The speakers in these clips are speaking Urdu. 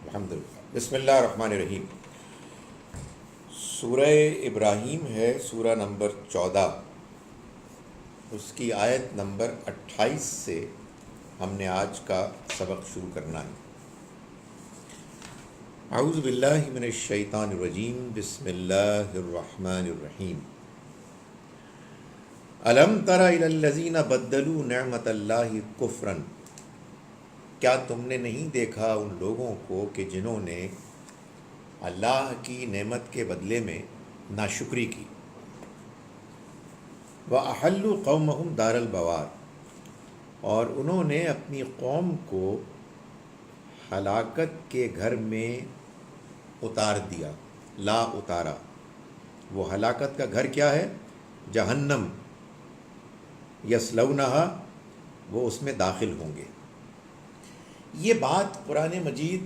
الحمدللہ بسم اللہ الرحمن الرحیم۔ سورہ ابراہیم ہے، سورہ نمبر 14، اس کی آیت نمبر 28 سے ہم نے آج کا سبق شروع کرنا ہے۔ اعوذ باللہ من الشیطان الرجیم، بسم اللہ الرحمن الرحیم۔ الم تر الی الذین بدلوا نعمت اللہ کفرا، کیا تم نے نہیں دیکھا ان لوگوں کو کہ جنہوں نے اللہ کی نعمت کے بدلے میں ناشکری کی۔ وَأَحَلُّوا قَوْمَهُمْ دَارَ الْبَوَارِ، اور انہوں نے اپنی قوم کو ہلاکت کے گھر میں اتار دیا، لا اتارا۔ وہ ہلاکت کا گھر کیا ہے؟ جہنم، یصلونہا، وہ اس میں داخل ہوں گے۔ یہ بات قرآن مجید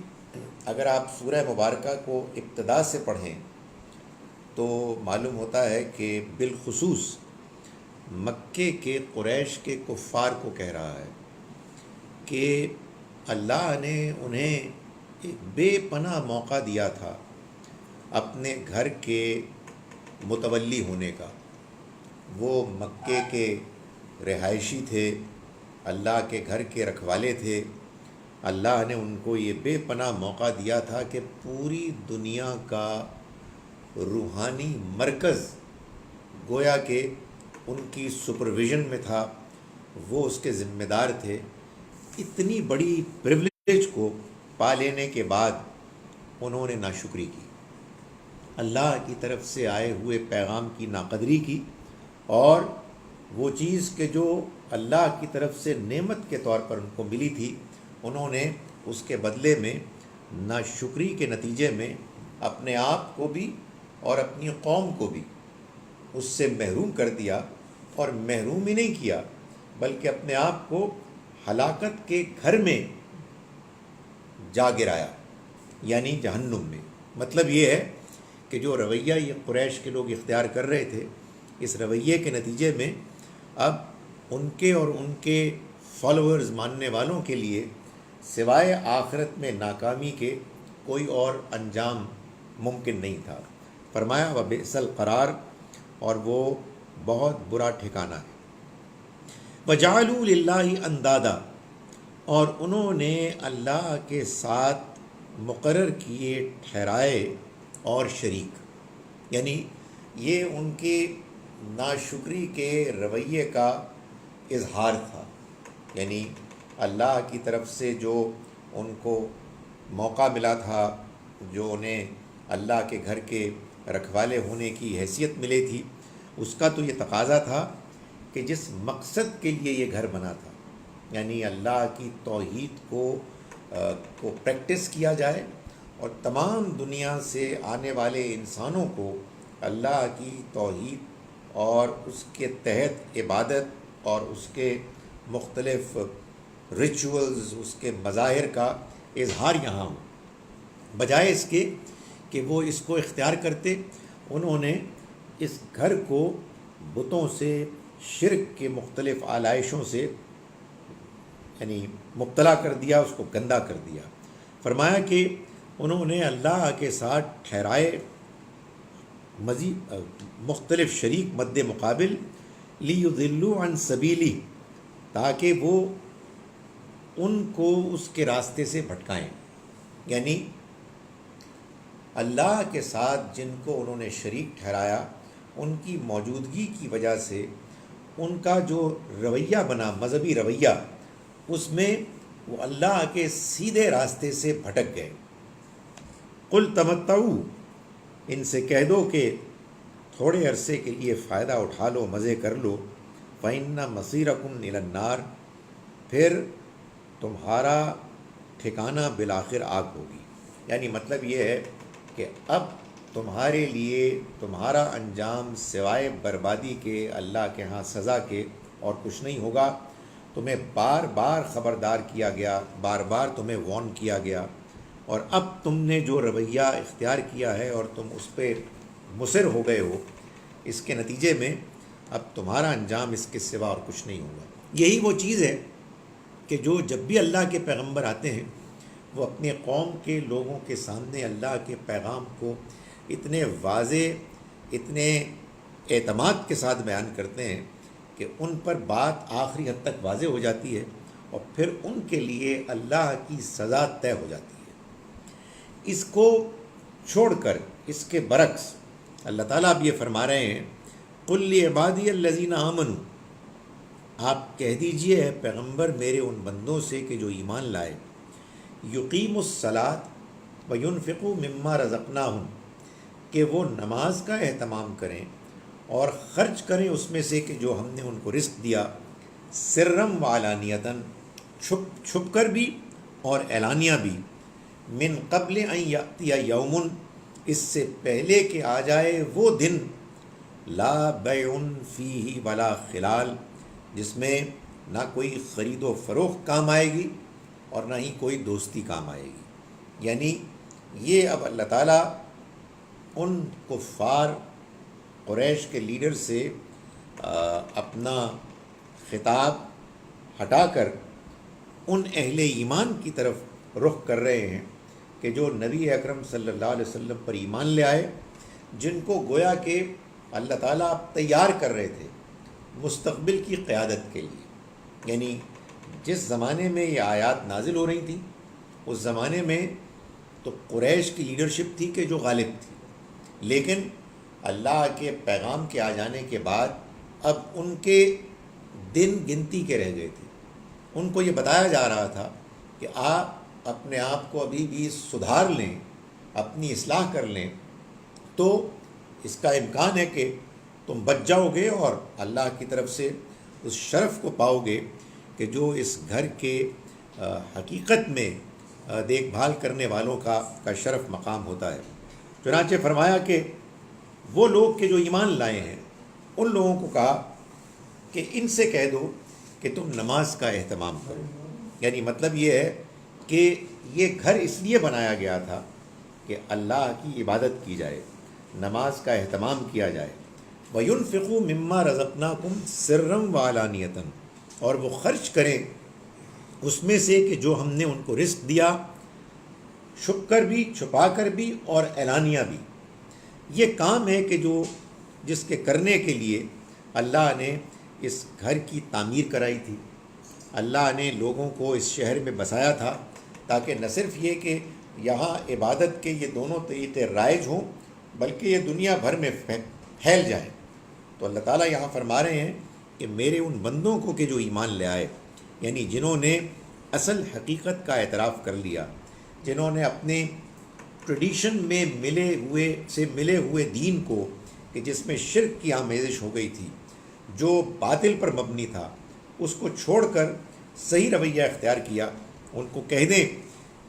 اگر آپ سورہ مبارکہ کو ابتدا سے پڑھیں تو معلوم ہوتا ہے کہ بالخصوص مکے کے قریش کے کفار کو کہہ رہا ہے کہ اللہ نے انہیں ایک بے پناہ موقع دیا تھا اپنے گھر کے متولی ہونے کا۔ وہ مکے کے رہائشی تھے، اللہ کے گھر کے رکھوالے تھے۔ اللہ نے ان کو یہ بے پناہ موقع دیا تھا کہ پوری دنیا کا روحانی مرکز گویا کہ ان کی سپرویژن میں تھا، وہ اس کے ذمہ دار تھے۔ اتنی بڑی پریولیج کو پا لینے کے بعد انہوں نے ناشکری کی، اللہ کی طرف سے آئے ہوئے پیغام کی ناقدری کی، اور وہ چیز کہ جو اللہ کی طرف سے نعمت کے طور پر ان کو ملی تھی، انہوں نے اس کے بدلے میں ناشکری کے نتیجے میں اپنے آپ کو بھی اور اپنی قوم کو بھی اس سے محروم کر دیا، اور محروم ہی نہیں کیا بلکہ اپنے آپ کو ہلاکت کے گھر میں جا گرایا، یعنی جہنم میں۔ مطلب یہ ہے کہ جو رویہ یہ قریش کے لوگ اختیار کر رہے تھے، اس رویے کے نتیجے میں اب ان کے اور ان کے فالوورز، ماننے والوں کے لیے سوائے آخرت میں ناکامی کے کوئی اور انجام ممکن نہیں تھا۔ فرمایا وَبِئْسَ الْقَرَارُ، اور وہ بہت برا ٹھکانہ ہے۔ وَجَعَلُوا لِلَّهِ أَنْدَادًا، اور انہوں نے اللہ کے ساتھ مقرر کیے ٹھہرائے اور شریک، یعنی یہ ان کی ناشکری کے رویے کا اظہار تھا۔ یعنی اللہ کی طرف سے جو ان کو موقع ملا تھا، جو انہیں اللہ کے گھر کے رکھوالے ہونے کی حیثیت ملی تھی، اس کا تو یہ تقاضا تھا کہ جس مقصد کے لیے یہ گھر بنا تھا، یعنی اللہ کی توحید کو پریکٹس کیا جائے اور تمام دنیا سے آنے والے انسانوں کو اللہ کی توحید اور اس کے تحت عبادت اور اس کے مختلف ریچولز، اس کے مظاہر کا اظہار یہاں ہو، بجائے اس کے کہ وہ اس کو اختیار کرتے۔ انہوں نے اس گھر کو بتوں سے، شرک کے مختلف آلائشوں سے یعنی مبتلا کر دیا، اس کو گندا کر دیا۔ فرمایا کہ انہوں نے اللہ کے ساتھ ٹھہرائے مزید مختلف شریک مد مقابل، لِيُضِلُّوا عَن سَبِيلِهِ، تاکہ وہ ان کو اس کے راستے سے بھٹکائیں۔ یعنی اللہ کے ساتھ جن کو انہوں نے شریک ٹھہرایا، ان کی موجودگی کی وجہ سے ان کا جو رویہ بنا، مذہبی رویہ، اس میں وہ اللہ کے سیدھے راستے سے بھٹک گئے۔ قُلْ تَمَتَّعُوا، ان سے کہہ دو کہ تھوڑے عرصے کے لیے فائدہ اٹھا لو، مزے کر لو، فَإِنَّ مَصِيرَكُمْ إِلَى النَّارِ، پھر تمہارا ٹھکانہ بالآخر آگ ہوگی۔ یعنی مطلب یہ ہے کہ اب تمہارے لیے تمہارا انجام سوائے بربادی کے، اللہ کے ہاں سزا کے، اور کچھ نہیں ہوگا۔ تمہیں بار بار خبردار کیا گیا، بار بار تمہیں وارن کیا گیا، اور اب تم نے جو رویہ اختیار کیا ہے اور تم اس پہ مصر ہو گئے ہو، اس کے نتیجے میں اب تمہارا انجام اس کے سوا اور کچھ نہیں ہوگا۔ یہی وہ چیز ہے کہ جو جب بھی اللہ کے پیغمبر آتے ہیں وہ اپنے قوم کے لوگوں کے سامنے اللہ کے پیغام کو اتنے واضح، اتنے اعتماد کے ساتھ بیان کرتے ہیں کہ ان پر بات آخری حد تک واضح ہو جاتی ہے، اور پھر ان کے لیے اللہ کی سزا طے ہو جاتی ہے۔ اس کو چھوڑ کر اس کے برعکس اللہ تعالیٰ اب یہ فرما رہے ہیں، قُلْ لِعِبَادِيَ الَّذِينَ آمَنُوا، آپ کہہ دیجئے اے پیغمبر میرے ان بندوں سے کہ جو ایمان لائے، یقیموا الصلاۃ وینفقوا مما رزقناہم، کہ وہ نماز کا اہتمام کریں اور خرچ کریں اس میں سے کہ جو ہم نے ان کو رزق دیا، سرم و علانیتاً، چھپ چھپ کر بھی اور اعلانیہ بھی، من قبل ان یاتی یوم، اس سے پہلے کہ آ جائے وہ دن، لا بیع فیہ ولا خلال، جس میں نہ کوئی خرید و فروخت کام آئے گی اور نہ ہی کوئی دوستی کام آئے گی۔ یعنی یہ اب اللہ تعالیٰ ان کفار قریش کے لیڈر سے اپنا خطاب ہٹا کر ان اہل ایمان کی طرف رخ کر رہے ہیں کہ جو نبی اکرم صلی اللہ علیہ وسلم پر ایمان لے آئے، جن کو گویا کہ اللہ تعالیٰ اب تیار کر رہے تھے مستقبل کی قیادت کے لیے۔ یعنی جس زمانے میں یہ آیات نازل ہو رہی تھیں، اس زمانے میں تو قریش کی لیڈرشپ تھی کہ جو غالب تھی، لیکن اللہ کے پیغام کے آ جانے کے بعد اب ان کے دن گنتی کے رہ گئے تھے۔ ان کو یہ بتایا جا رہا تھا کہ آپ اپنے آپ کو ابھی بھی سدھار لیں، اپنی اصلاح کر لیں، تو اس کا امکان ہے کہ تم بچ جاؤ گے اور اللہ کی طرف سے اس شرف کو پاؤ گے کہ جو اس گھر کے حقیقت میں دیکھ بھال کرنے والوں کا شرف مقام ہوتا ہے۔ چنانچہ فرمایا کہ وہ لوگ کہ جو ایمان لائے ہیں، ان لوگوں کو کہا کہ ان سے کہہ دو کہ تم نماز کا اہتمام کرو۔ یعنی مطلب یہ ہے کہ یہ گھر اس لیے بنایا گیا تھا کہ اللہ کی عبادت کی جائے، نماز کا اہتمام کیا جائے۔ وَيُنْفِقُوا مِمَّا رَزَقْنَاكُمْ سِرًّا وَعَلَانِيَةً، اور وہ خرچ کریں اس میں سے کہ جو ہم نے ان کو رزق دیا، چھپ کر بھی، چھپا کر بھی اور اعلانیہ بھی۔ یہ کام ہے کہ جس کے کرنے کے لیے اللہ نے اس گھر کی تعمیر کرائی تھی، اللہ نے لوگوں کو اس شہر میں بسایا تھا تاکہ نہ صرف یہ کہ یہاں عبادت کے یہ دونوں طریقے رائج ہوں بلکہ یہ دنیا بھر میں پھیل جائیں۔ تو اللہ تعالیٰ یہاں فرما رہے ہیں کہ میرے ان بندوں کو کہ جو ایمان لے آئے، یعنی جنہوں نے اصل حقیقت کا اعتراف کر لیا، جنہوں نے اپنے ٹریڈیشن میں ملے ہوئے دین کو کہ جس میں شرک کی آمیزش ہو گئی تھی، جو باطل پر مبنی تھا، اس کو چھوڑ کر صحیح رویہ اختیار کیا، ان کو کہہ دیں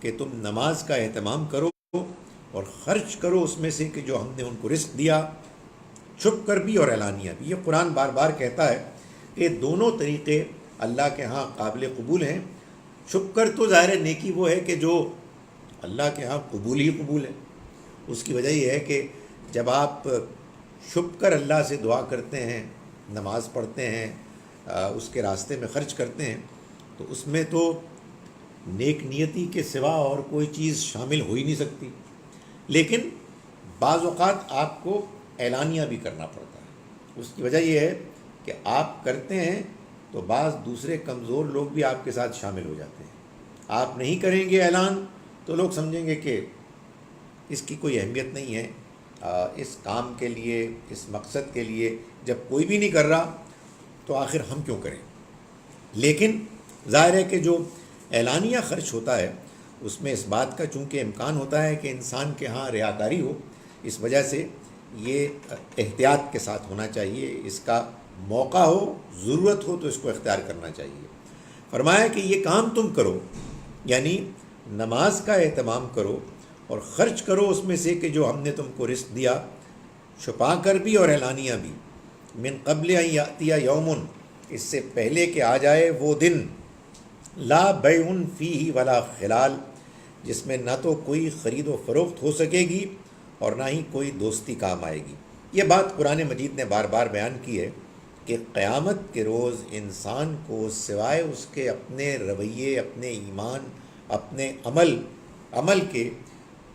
کہ تم نماز کا اہتمام کرو اور خرچ کرو اس میں سے کہ جو ہم نے ان کو رزق دیا، چھپ کر بھی اور اعلانیہ بھی۔ یہ قرآن بار بار کہتا ہے کہ دونوں طریقے اللہ کے ہاں قابل قبول ہیں۔ چھپ کر تو ظاہر نیکی وہ ہے کہ جو اللہ کے ہاں قبول ہی قبول ہے۔ اس کی وجہ یہ ہے کہ جب آپ چھپ کر اللہ سے دعا کرتے ہیں، نماز پڑھتے ہیں، اس کے راستے میں خرچ کرتے ہیں، تو اس میں تو نیک نیتی کے سوا اور کوئی چیز شامل ہو ہی نہیں سکتی۔ لیکن بعض اوقات آپ کو اعلانیہ بھی کرنا پڑتا ہے۔ اس کی وجہ یہ ہے کہ آپ کرتے ہیں تو بعض دوسرے کمزور لوگ بھی آپ کے ساتھ شامل ہو جاتے ہیں۔ آپ نہیں کریں گے اعلان تو لوگ سمجھیں گے کہ اس کی کوئی اہمیت نہیں ہے، اس کام کے لیے، اس مقصد کے لیے جب کوئی بھی نہیں کر رہا تو آخر ہم کیوں کریں۔ لیکن ظاہر ہے کہ جو اعلانیہ خرچ ہوتا ہے اس میں اس بات کا چونکہ امکان ہوتا ہے کہ انسان کے ہاں ریاکاری ہو، اس وجہ سے یہ احتیاط کے ساتھ ہونا چاہیے، اس کا موقع ہو، ضرورت ہو تو اس کو اختیار کرنا چاہیے۔ فرمایا کہ یہ کام تم کرو، یعنی نماز کا اہتمام کرو اور خرچ کرو اس میں سے کہ جو ہم نے تم کو رزق دیا، چھپا کر بھی اور اعلانیہ بھی، من قبل ان یاتی یوم، اس سے پہلے کہ آ جائے وہ دن، لا بیع فیہ ولا خلال، جس میں نہ تو کوئی خرید و فروخت ہو سکے گی اور نہ ہی کوئی دوستی کام آئے گی۔ یہ بات قرآن مجید نے بار بار بیان کی ہے کہ قیامت کے روز انسان کو سوائے اس کے اپنے رویے، اپنے ایمان، اپنے عمل عمل کے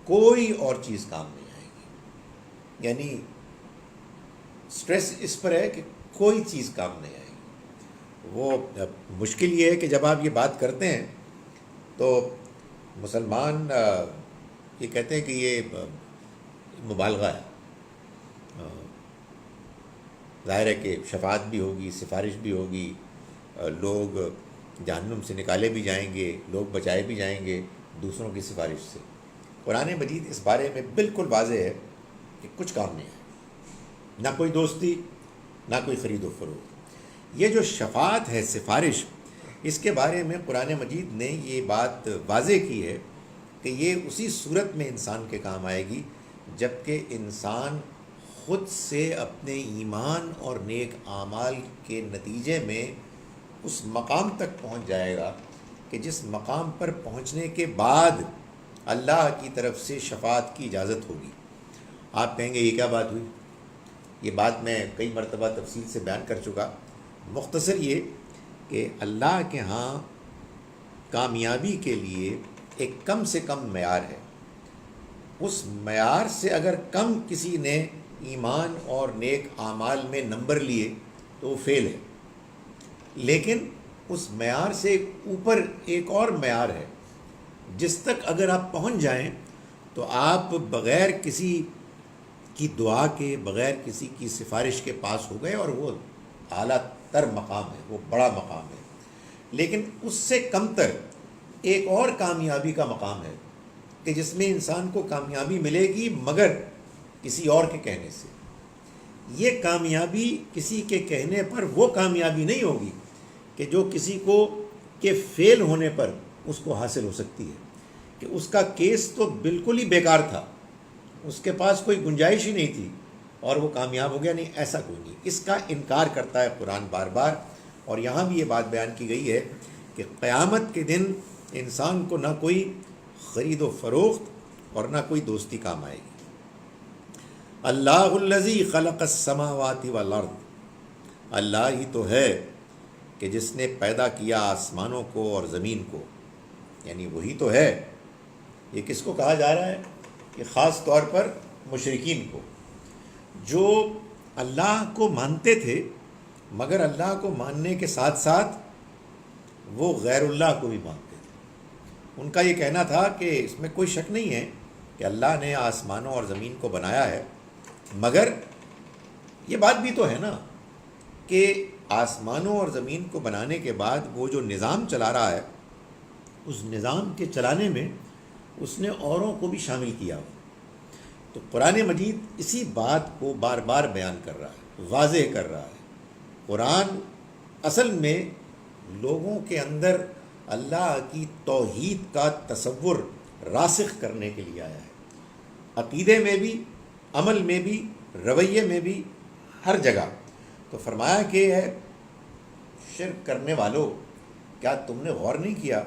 کوئی اور چیز کام نہیں آئے گی. یعنی سٹریس اس پر ہے کہ کوئی چیز کام نہیں آئے گی. وہ مشکل یہ ہے کہ جب آپ یہ بات کرتے ہیں تو مسلمان یہ کہتے ہیں کہ یہ مبالغہ ہے. ظاہر ہے کہ شفاعت بھی ہوگی، سفارش بھی ہوگی، لوگ جہنم سے نکالے بھی جائیں گے، لوگ بچائے بھی جائیں گے دوسروں کی سفارش سے. قرآن مجید اس بارے میں بالکل واضح ہے کہ کچھ کام نہیں ہے، نہ کوئی دوستی، نہ کوئی خرید و فروخت. یہ جو شفاعت ہے، سفارش، اس کے بارے میں قرآن مجید نے یہ بات واضح کی ہے کہ یہ اسی صورت میں انسان کے کام آئے گی جب کہ انسان خود سے اپنے ایمان اور نیک اعمال کے نتیجے میں اس مقام تک پہنچ جائے گا کہ جس مقام پر پہنچنے کے بعد اللہ کی طرف سے شفاعت کی اجازت ہوگی. آپ کہیں گے یہ کیا بات ہوئی؟ یہ بات میں کئی مرتبہ تفصیل سے بیان کر چکا. مختصر یہ کہ اللہ کے ہاں کامیابی کے لیے ایک کم سے کم معیار ہے. اس معیار سے اگر کم کسی نے ایمان اور نیک اعمال میں نمبر لیے تو وہ فیل ہے. لیکن اس معیار سے اوپر ایک اور معیار ہے جس تک اگر آپ پہنچ جائیں تو آپ بغیر کسی کی دعا کے، بغیر کسی کی سفارش کے پاس ہو گئے، اور وہ اعلیٰ تر مقام ہے، وہ بڑا مقام ہے. لیکن اس سے کم تر ایک اور کامیابی کا مقام ہے کہ جس میں انسان کو کامیابی ملے گی مگر کسی اور کے کہنے سے. یہ کامیابی کسی کے کہنے پر وہ کامیابی نہیں ہوگی کہ جو کسی کو کے فیل ہونے پر اس کو حاصل ہو سکتی ہے، کہ اس کا کیس تو بالکل ہی بیکار تھا، اس کے پاس کوئی گنجائش ہی نہیں تھی اور وہ کامیاب ہو گیا. نہیں، ایسا کوئی نہیں. اس کا انکار کرتا ہے قرآن بار بار. اور یہاں بھی یہ بات بیان کی گئی ہے کہ قیامت کے دن انسان کو نہ کوئی خرید و فروخت اور نہ کوئی دوستی کام آئے گی. اللہ الذی خلق السماوات والارض، اللہ ہی تو ہے کہ جس نے پیدا کیا آسمانوں کو اور زمین کو. یعنی وہی تو ہے. یہ کس کو کہا جا رہا ہے؟ کہ خاص طور پر مشرکین کو، جو اللہ کو مانتے تھے مگر اللہ کو ماننے کے ساتھ ساتھ وہ غیر اللہ کو بھی مانتے تھے. ان کا یہ کہنا تھا کہ اس میں کوئی شک نہیں ہے کہ اللہ نے آسمانوں اور زمین کو بنایا ہے، مگر یہ بات بھی تو ہے نا کہ آسمانوں اور زمین کو بنانے کے بعد وہ جو نظام چلا رہا ہے، اس نظام کے چلانے میں اس نے اوروں کو بھی شامل کیا ہو. تو قرآن مجید اسی بات کو بار بار بیان کر رہا ہے، واضح کر رہا ہے. قرآن اصل میں لوگوں کے اندر اللہ کی توحید کا تصور راسخ کرنے کے لیے آیا ہے. عقیدے میں بھی، عمل میں بھی، رویے میں بھی، ہر جگہ. تو فرمایا کہ ہے شرک کرنے والو، کیا تم نے غور نہیں کیا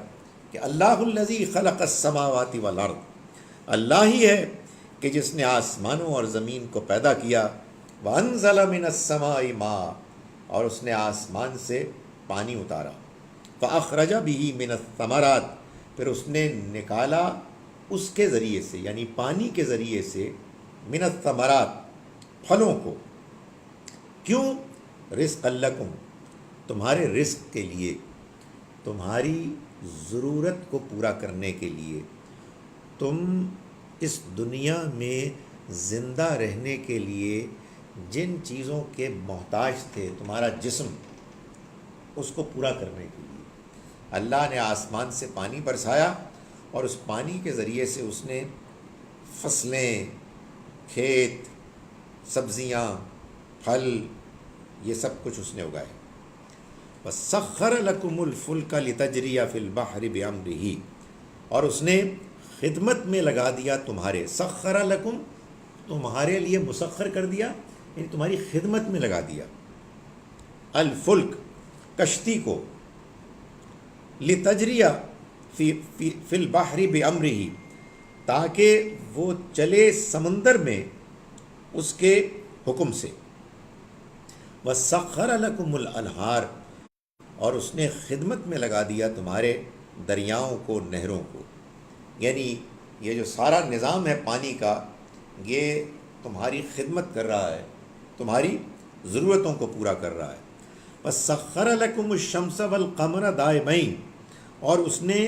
کہ اللہ الذی خلق السماوات والارض، اللہ ہی ہے کہ جس نے آسمانوں اور زمین کو پیدا کیا. وانزل من السماء ماء، اور اس نے آسمان سے پانی اتارا. فاخرج به من الثمرات، پھر اس نے نکالا اس کے ذریعے سے، یعنی پانی کے ذریعے سے، من الثمرات، پھلوں کو. کیوں؟ رزقا لکم، تمہارے رزق کے لیے، تمہاری ضرورت کو پورا کرنے کے لیے. تم اس دنیا میں زندہ رہنے کے لیے جن چیزوں کے محتاج تھے، تمہارا جسم، اس کو پورا کرنے کے لیے اللہ نے آسمان سے پانی برسایا، اور اس پانی کے ذریعے سے اس نے فصلیں، کھیت، سبزیاں، پھل، یہ سب کچھ اس نے اگائے. وَسَخَّرَ لَكُمُ الْفُلْكَ لِتَجْرِيَ فِي الْبَحْرِ بِأَمْرِهِ، اور اس نے خدمت میں لگا دیا تمہارے. سخر لکم، تمہارے لیے مسخر کر دیا، یعنی تمہاری خدمت میں لگا دیا. الفلک، کشتی کو. لتجریہ فی البحر بامرہ، تاکہ وہ چلے سمندر میں اس کے حکم سے. وسخر لکم الانہار، اور اس نے خدمت میں لگا دیا تمہارے دریاؤں کو، نہروں کو. یعنی یہ جو سارا نظام ہے پانی کا، یہ تمہاری خدمت کر رہا ہے، تمہاری ضرورتوں کو پورا کر رہا ہے۔ وَسَخَّرَ لَكُمُ الشَّمْسَ وَالْقَمَرَ دَائِبَيْنِ، اور اس نے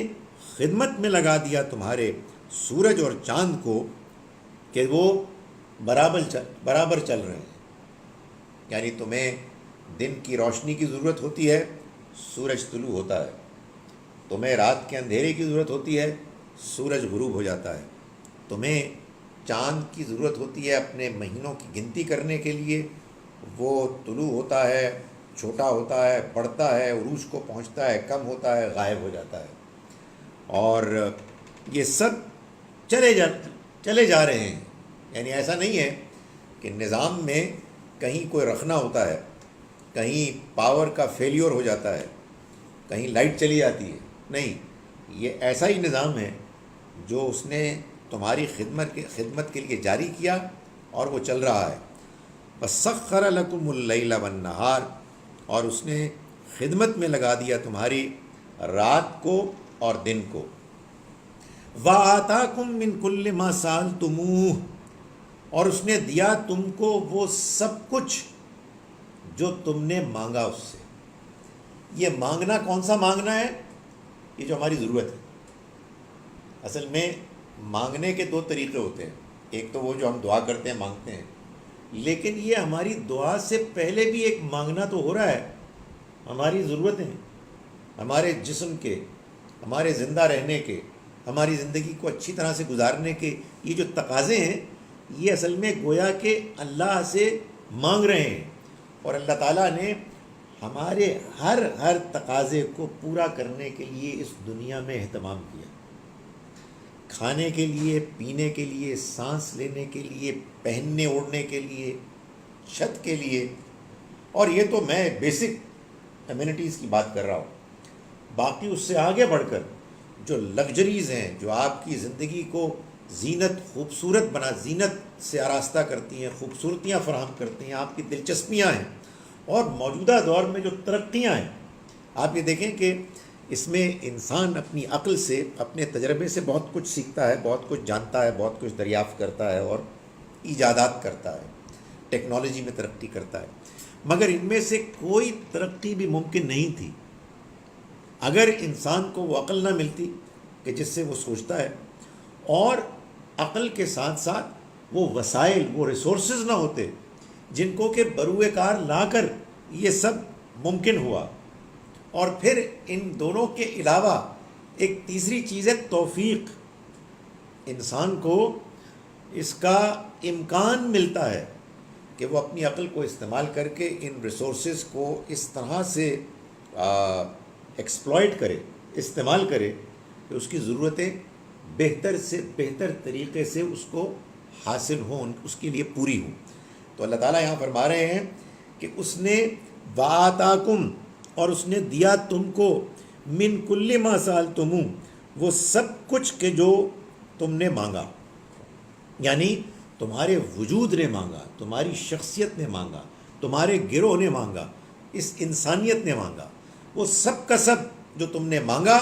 خدمت میں لگا دیا تمہارے سورج اور چاند کو کہ وہ برابر چل رہے ہیں۔ یعنی تمہیں دن کی روشنی کی ضرورت ہوتی ہے، سورج طلوع ہوتا ہے، تمہیں رات کے اندھیرے کی ضرورت ہوتی ہے، سورج غروب ہو جاتا ہے، تمہیں چاند کی ضرورت ہوتی ہے اپنے مہینوں کی گنتی کرنے کے لیے، وہ طلوع ہوتا ہے، چھوٹا ہوتا ہے، بڑھتا ہے، عروج کو پہنچتا ہے، کم ہوتا ہے، غائب ہو جاتا ہے، اور یہ سب چلے جا رہے ہیں۔ یعنی ایسا نہیں ہے کہ نظام میں کہیں کوئی رکھنا ہوتا ہے، کہیں پاور کا فیلیور ہو جاتا ہے، کہیں لائٹ چلی جاتی ہے، نہیں، یہ ایسا ہی نظام ہے جو اس نے تمہاری خدمت کے لیے جاری کیا اور وہ چل رہا ہے۔ وَسَخَّرَ لَكُمُ اللَّيْلَ وَالنَّهَارَ، اور اس نے خدمت میں لگا دیا تمہاری رات کو اور دن کو۔ وَآتَاكُم مِّن كُلِّ مَا سَأَلْتُمُوهُ، اور اس نے دیا تم کو وہ سب کچھ جو تم نے مانگا اس سے۔ یہ مانگنا کون سا مانگنا ہے؟ یہ جو ہماری ضرورت ہے۔ اصل میں مانگنے کے دو طریقے ہوتے ہیں، ایک تو وہ جو ہم دعا کرتے ہیں، مانگتے ہیں، لیکن یہ ہماری دعا سے پہلے بھی ایک مانگنا تو ہو رہا ہے۔ ہماری ضرورتیں، ہمارے جسم کے، ہمارے زندہ رہنے کے، ہماری زندگی کو اچھی طرح سے گزارنے کے یہ جو تقاضے ہیں، یہ اصل میں گویا کہ اللہ سے مانگ رہے ہیں، اور اللہ تعالیٰ نے ہمارے ہر تقاضے کو پورا کرنے کے لیے اس دنیا میں اہتمام کیا۔ کھانے کے لیے، پینے کے لیے، سانس لینے کے لیے، پہننے اوڑھنے کے لیے، چھت کے لیے، اور یہ تو میں بیسک ایمینٹیز کی بات کر رہا ہوں۔ باقی اس سے آگے بڑھ کر جو لگژریز ہیں، جو آپ کی زندگی کو زینت سے آراستہ کرتی ہیں، خوبصورتیاں فراہم کرتی ہیں، آپ کی دلچسپیاں ہیں، اور موجودہ دور میں جو ترقیاں ہیں، آپ یہ دیکھیں کہ اس میں انسان اپنی عقل سے، اپنے تجربے سے بہت کچھ سیکھتا ہے، بہت کچھ جانتا ہے، بہت کچھ دریافت کرتا ہے اور ایجادات کرتا ہے، ٹیکنالوجی میں ترقی کرتا ہے، مگر ان میں سے کوئی ترقی بھی ممکن نہیں تھی اگر انسان کو وہ عقل نہ ملتی کہ جس سے وہ سوچتا ہے، اور عقل کے ساتھ ساتھ وہ وسائل، وہ ریسورسز نہ ہوتے جن کو کہ بروئے کار لا کر یہ سب ممکن ہوا۔ اور پھر ان دونوں کے علاوہ ایک تیسری چیز ہے توفیق۔ انسان کو اس کا امکان ملتا ہے کہ وہ اپنی عقل کو استعمال کر کے ان ریسورسز کو اس طرح سے ایکسپلائٹ کرے، استعمال کرے کہ اس کی ضرورتیں بہتر سے بہتر طریقے سے اس کو حاصل ہوں، اس کے لیے پوری ہوں۔ تو اللہ تعالیٰ یہاں فرما رہے ہیں کہ اس نے وَآتَاكُمْ، اور اس نے دیا تم کو مِن كُلِّ مَا سَأَلْتُمُوهُ، وہ سب کچھ کہ جو تم نے مانگا، یعنی تمہارے وجود نے مانگا، تمہاری شخصیت نے مانگا، تمہارے گروہ نے مانگا، اس انسانیت نے مانگا، وہ سب کا سب جو تم نے مانگا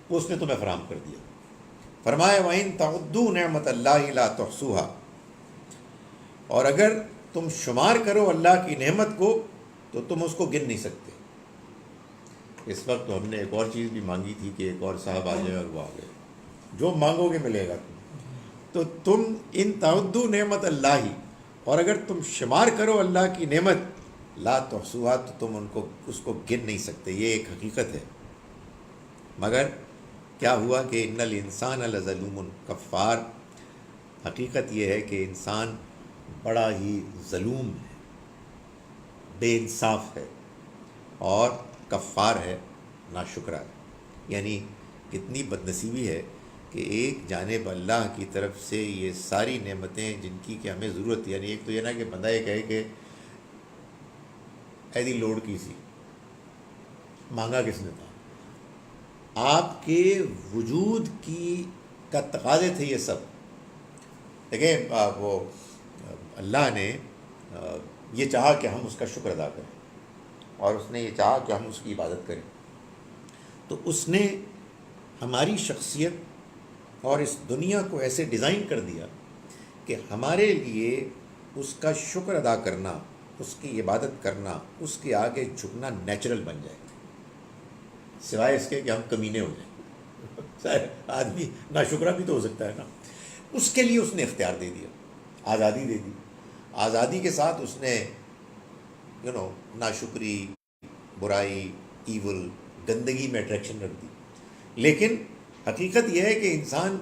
وہ اس نے تمہیں فراہم کر دیا۔ فرمایا وَإِن تَعُدُّوا نِعْمَتَ اللَّهِ لَا تُحْصُوهَا، اور اگر تم شمار کرو اللہ کی نعمت کو تو تم اس کو گن نہیں سکتے۔ اس وقت تو ہم نے ایک اور چیز بھی مانگی تھی کہ ایک اور صاحب آ جائے، اور وہ آ گئے، جو مانگو گے ملے گا تو تم ان تعدوا نعمت اللہ، اور اگر تم شمار کرو اللہ کی نعمت، لا تحصوہا، تو تم اس کو گن نہیں سکتے۔ یہ ایک حقیقت ہے، مگر کیا ہوا کہ ان الانسان لظلوم کفار، حقیقت یہ ہے کہ انسان بڑا ہی ظلوم ہے، بے انصاف ہے، اور کفار ہے، ناشکرا ہے۔ یعنی کتنی بدنصیبی ہے کہ ایک جانب اللہ کی طرف سے یہ ساری نعمتیں جن کی کہ ہمیں ضرورت، یعنی ایک تو یہ نا کہ بندہ یہ کہے کہ ایدی لوڑ کی سی، مانگا کس نے تھا؟ آپ کے وجود کا تقاضے تھے یہ سب۔ دیکھیں وہ اللہ نے یہ چاہا کہ ہم اس کا شکر ادا کریں، اور اس نے یہ چاہا کہ ہم اس کی عبادت کریں، تو اس نے ہماری شخصیت، اور اس دنیا کو ایسے ڈیزائن کر دیا کہ ہمارے لیے اس کا شکر ادا کرنا، اس کی عبادت کرنا، اس کے آگے جھکنا نیچرل بن جائے، سوائے اس کے کہ ہم کمینے ہو جائیں۔ شاید آدمی ناشکرا بھی تو ہو سکتا ہے نا، اس کے لیے اس نے اختیار دے دیا، آزادی دے دی۔ آزادی کے ساتھ اس نے ناشکری، برائی، ایول، گندگی میں اٹریکشن رکھ دی۔ لیکن حقیقت یہ ہے کہ انسان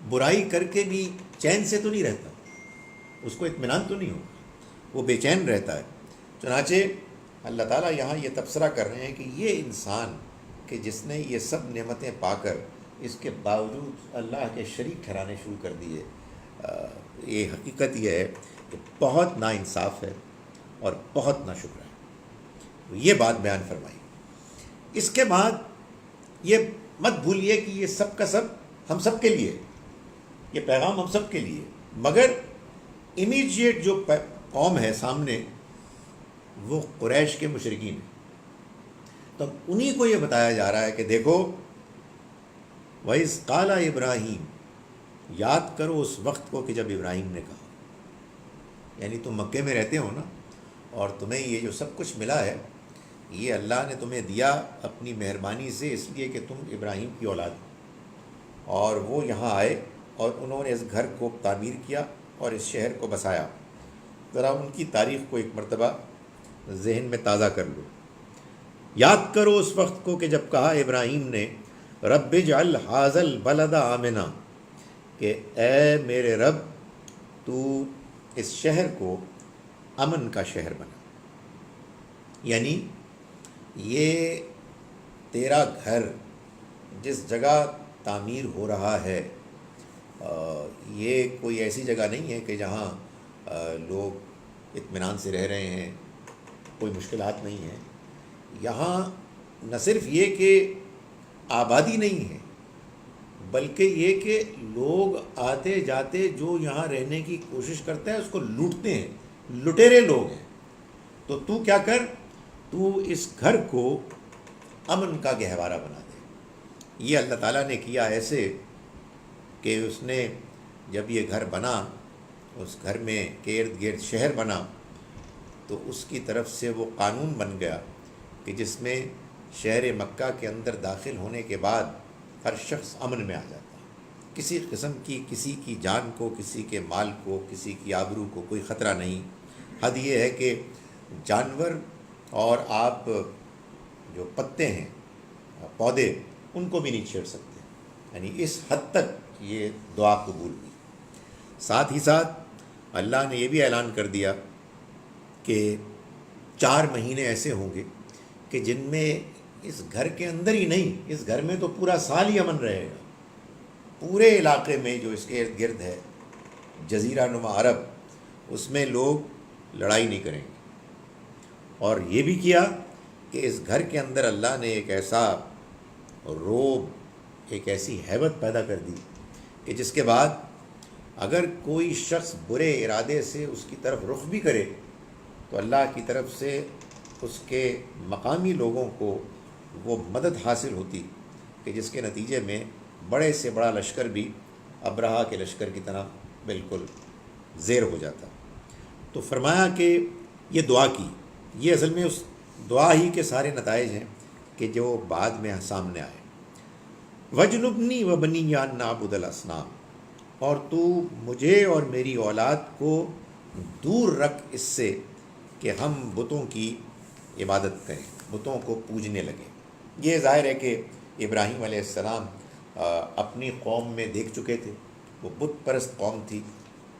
برائی کر کے بھی چین سے تو نہیں رہتا، اس کو اطمینان تو نہیں ہوگا، وہ بے چین رہتا ہے۔ چنانچہ اللہ تعالیٰ یہاں یہ تبصرہ کر رہے ہیں کہ یہ انسان کہ جس نے یہ سب نعمتیں پا کر اس کے باوجود اللہ کے شریک ٹھہرانے شروع کر دیے، یہ حقیقت یہ ہے کہ بہت ناانصاف ہے اور بہت ناشکر ہے۔ یہ بات بیان فرمائی۔ اس کے بعد یہ مت بھولیے کہ یہ سب کا سب ہم سب کے لیے، یہ پیغام ہم سب کے لیے، مگر امیجیٹ جو قوم ہے سامنے وہ قریش کے مشرکین ہیں۔ تو انہی کو یہ بتایا جا رہا ہے کہ دیکھو وَإِذْ قَالَ ابراہیم، یاد کرو اس وقت کو کہ جب ابراہیم نے کہا، یعنی تم مکے میں رہتے ہو نا، اور تمہیں یہ جو سب کچھ ملا ہے یہ اللہ نے تمہیں دیا اپنی مہربانی سے، اس لیے کہ تم ابراہیم کی اولاد ہو۔ اور وہ یہاں آئے اور انہوں نے اس گھر کو تعمیر کیا اور اس شہر کو بسایا۔ ذرا ان کی تاریخ کو ایک مرتبہ ذہن میں تازہ کر لو۔ یاد کرو اس وقت کو کہ جب کہا ابراہیم نے رب اجعل ھذا البلد آمنا، کہ اے میرے رب تو اس شہر کو امن کا شہر بنا، یعنی یہ تیرا گھر جس جگہ تعمیر ہو رہا ہے یہ کوئی ایسی جگہ نہیں ہے کہ جہاں لوگ اطمینان سے رہ رہے ہیں، کوئی مشکلات نہیں ہیں۔ یہاں نہ صرف یہ کہ آبادی نہیں ہے، بلکہ یہ کہ لوگ آتے جاتے جو یہاں رہنے کی کوشش کرتے ہیں اس کو لوٹتے ہیں، لٹیرے لوگ ہیں۔ تو تو کیا کر، تو اس گھر کو امن کا گہوارہ بنا دے۔ یہ اللہ تعالیٰ نے کیا ایسے کہ اس نے جب یہ گھر بنا، اس گھر میں کے ارد گرد شہر بنا، تو اس کی طرف سے وہ قانون بن گیا کہ جس میں شہر مکہ کے اندر داخل ہونے کے بعد ہر شخص امن میں آ جاتا، کسی قسم کی کسی کی جان کو، کسی کے مال کو، کسی کی آبرو کو کوئی خطرہ نہیں۔ حد یہ ہے کہ جانور اور آپ جو پتے ہیں، پودے، ان کو بھی نہیں چھیڑ سکتے، یعنی اس حد تک یہ دعا قبول ہوئی۔ ساتھ ہی ساتھ اللہ نے یہ بھی اعلان کر دیا کہ 4 مہینے ایسے ہوں گے کہ جن میں اس گھر کے اندر ہی نہیں، اس گھر میں تو پورا سال ہی امن رہے گا، پورے علاقے میں جو اس کے ارد گرد ہے جزیرہ نما عرب، اس میں لوگ لڑائی نہیں کریں گے۔ اور یہ بھی کیا کہ اس گھر کے اندر اللہ نے ایک ایسا روب، ایک ایسی ہیبت پیدا کر دی کہ جس کے بعد اگر کوئی شخص برے ارادے سے اس کی طرف رخ بھی کرے تو اللہ کی طرف سے اس کے مقامی لوگوں کو وہ مدد حاصل ہوتی کہ جس کے نتیجے میں بڑے سے بڑا لشکر بھی ابرہا کے لشکر کی طرح بالکل زیر ہو جاتا۔ تو فرمایا کہ یہ دعا کی، یہ اصل میں اس دعا ہی کے سارے نتائج ہیں کہ جو بعد میں سامنے آئے۔ وَجْنُبْنِي وَبَنِيَّ أَن نَّعْبُدَ الْأَصْنَامَ، اور تو مجھے اور میری اولاد کو دور رکھ اس سے کہ ہم بتوں کی عبادت کریں، بتوں کو پوجنے لگیں۔ یہ ظاہر ہے کہ ابراہیم علیہ السلام اپنی قوم میں دیکھ چکے تھے، وہ بت پرست قوم تھی،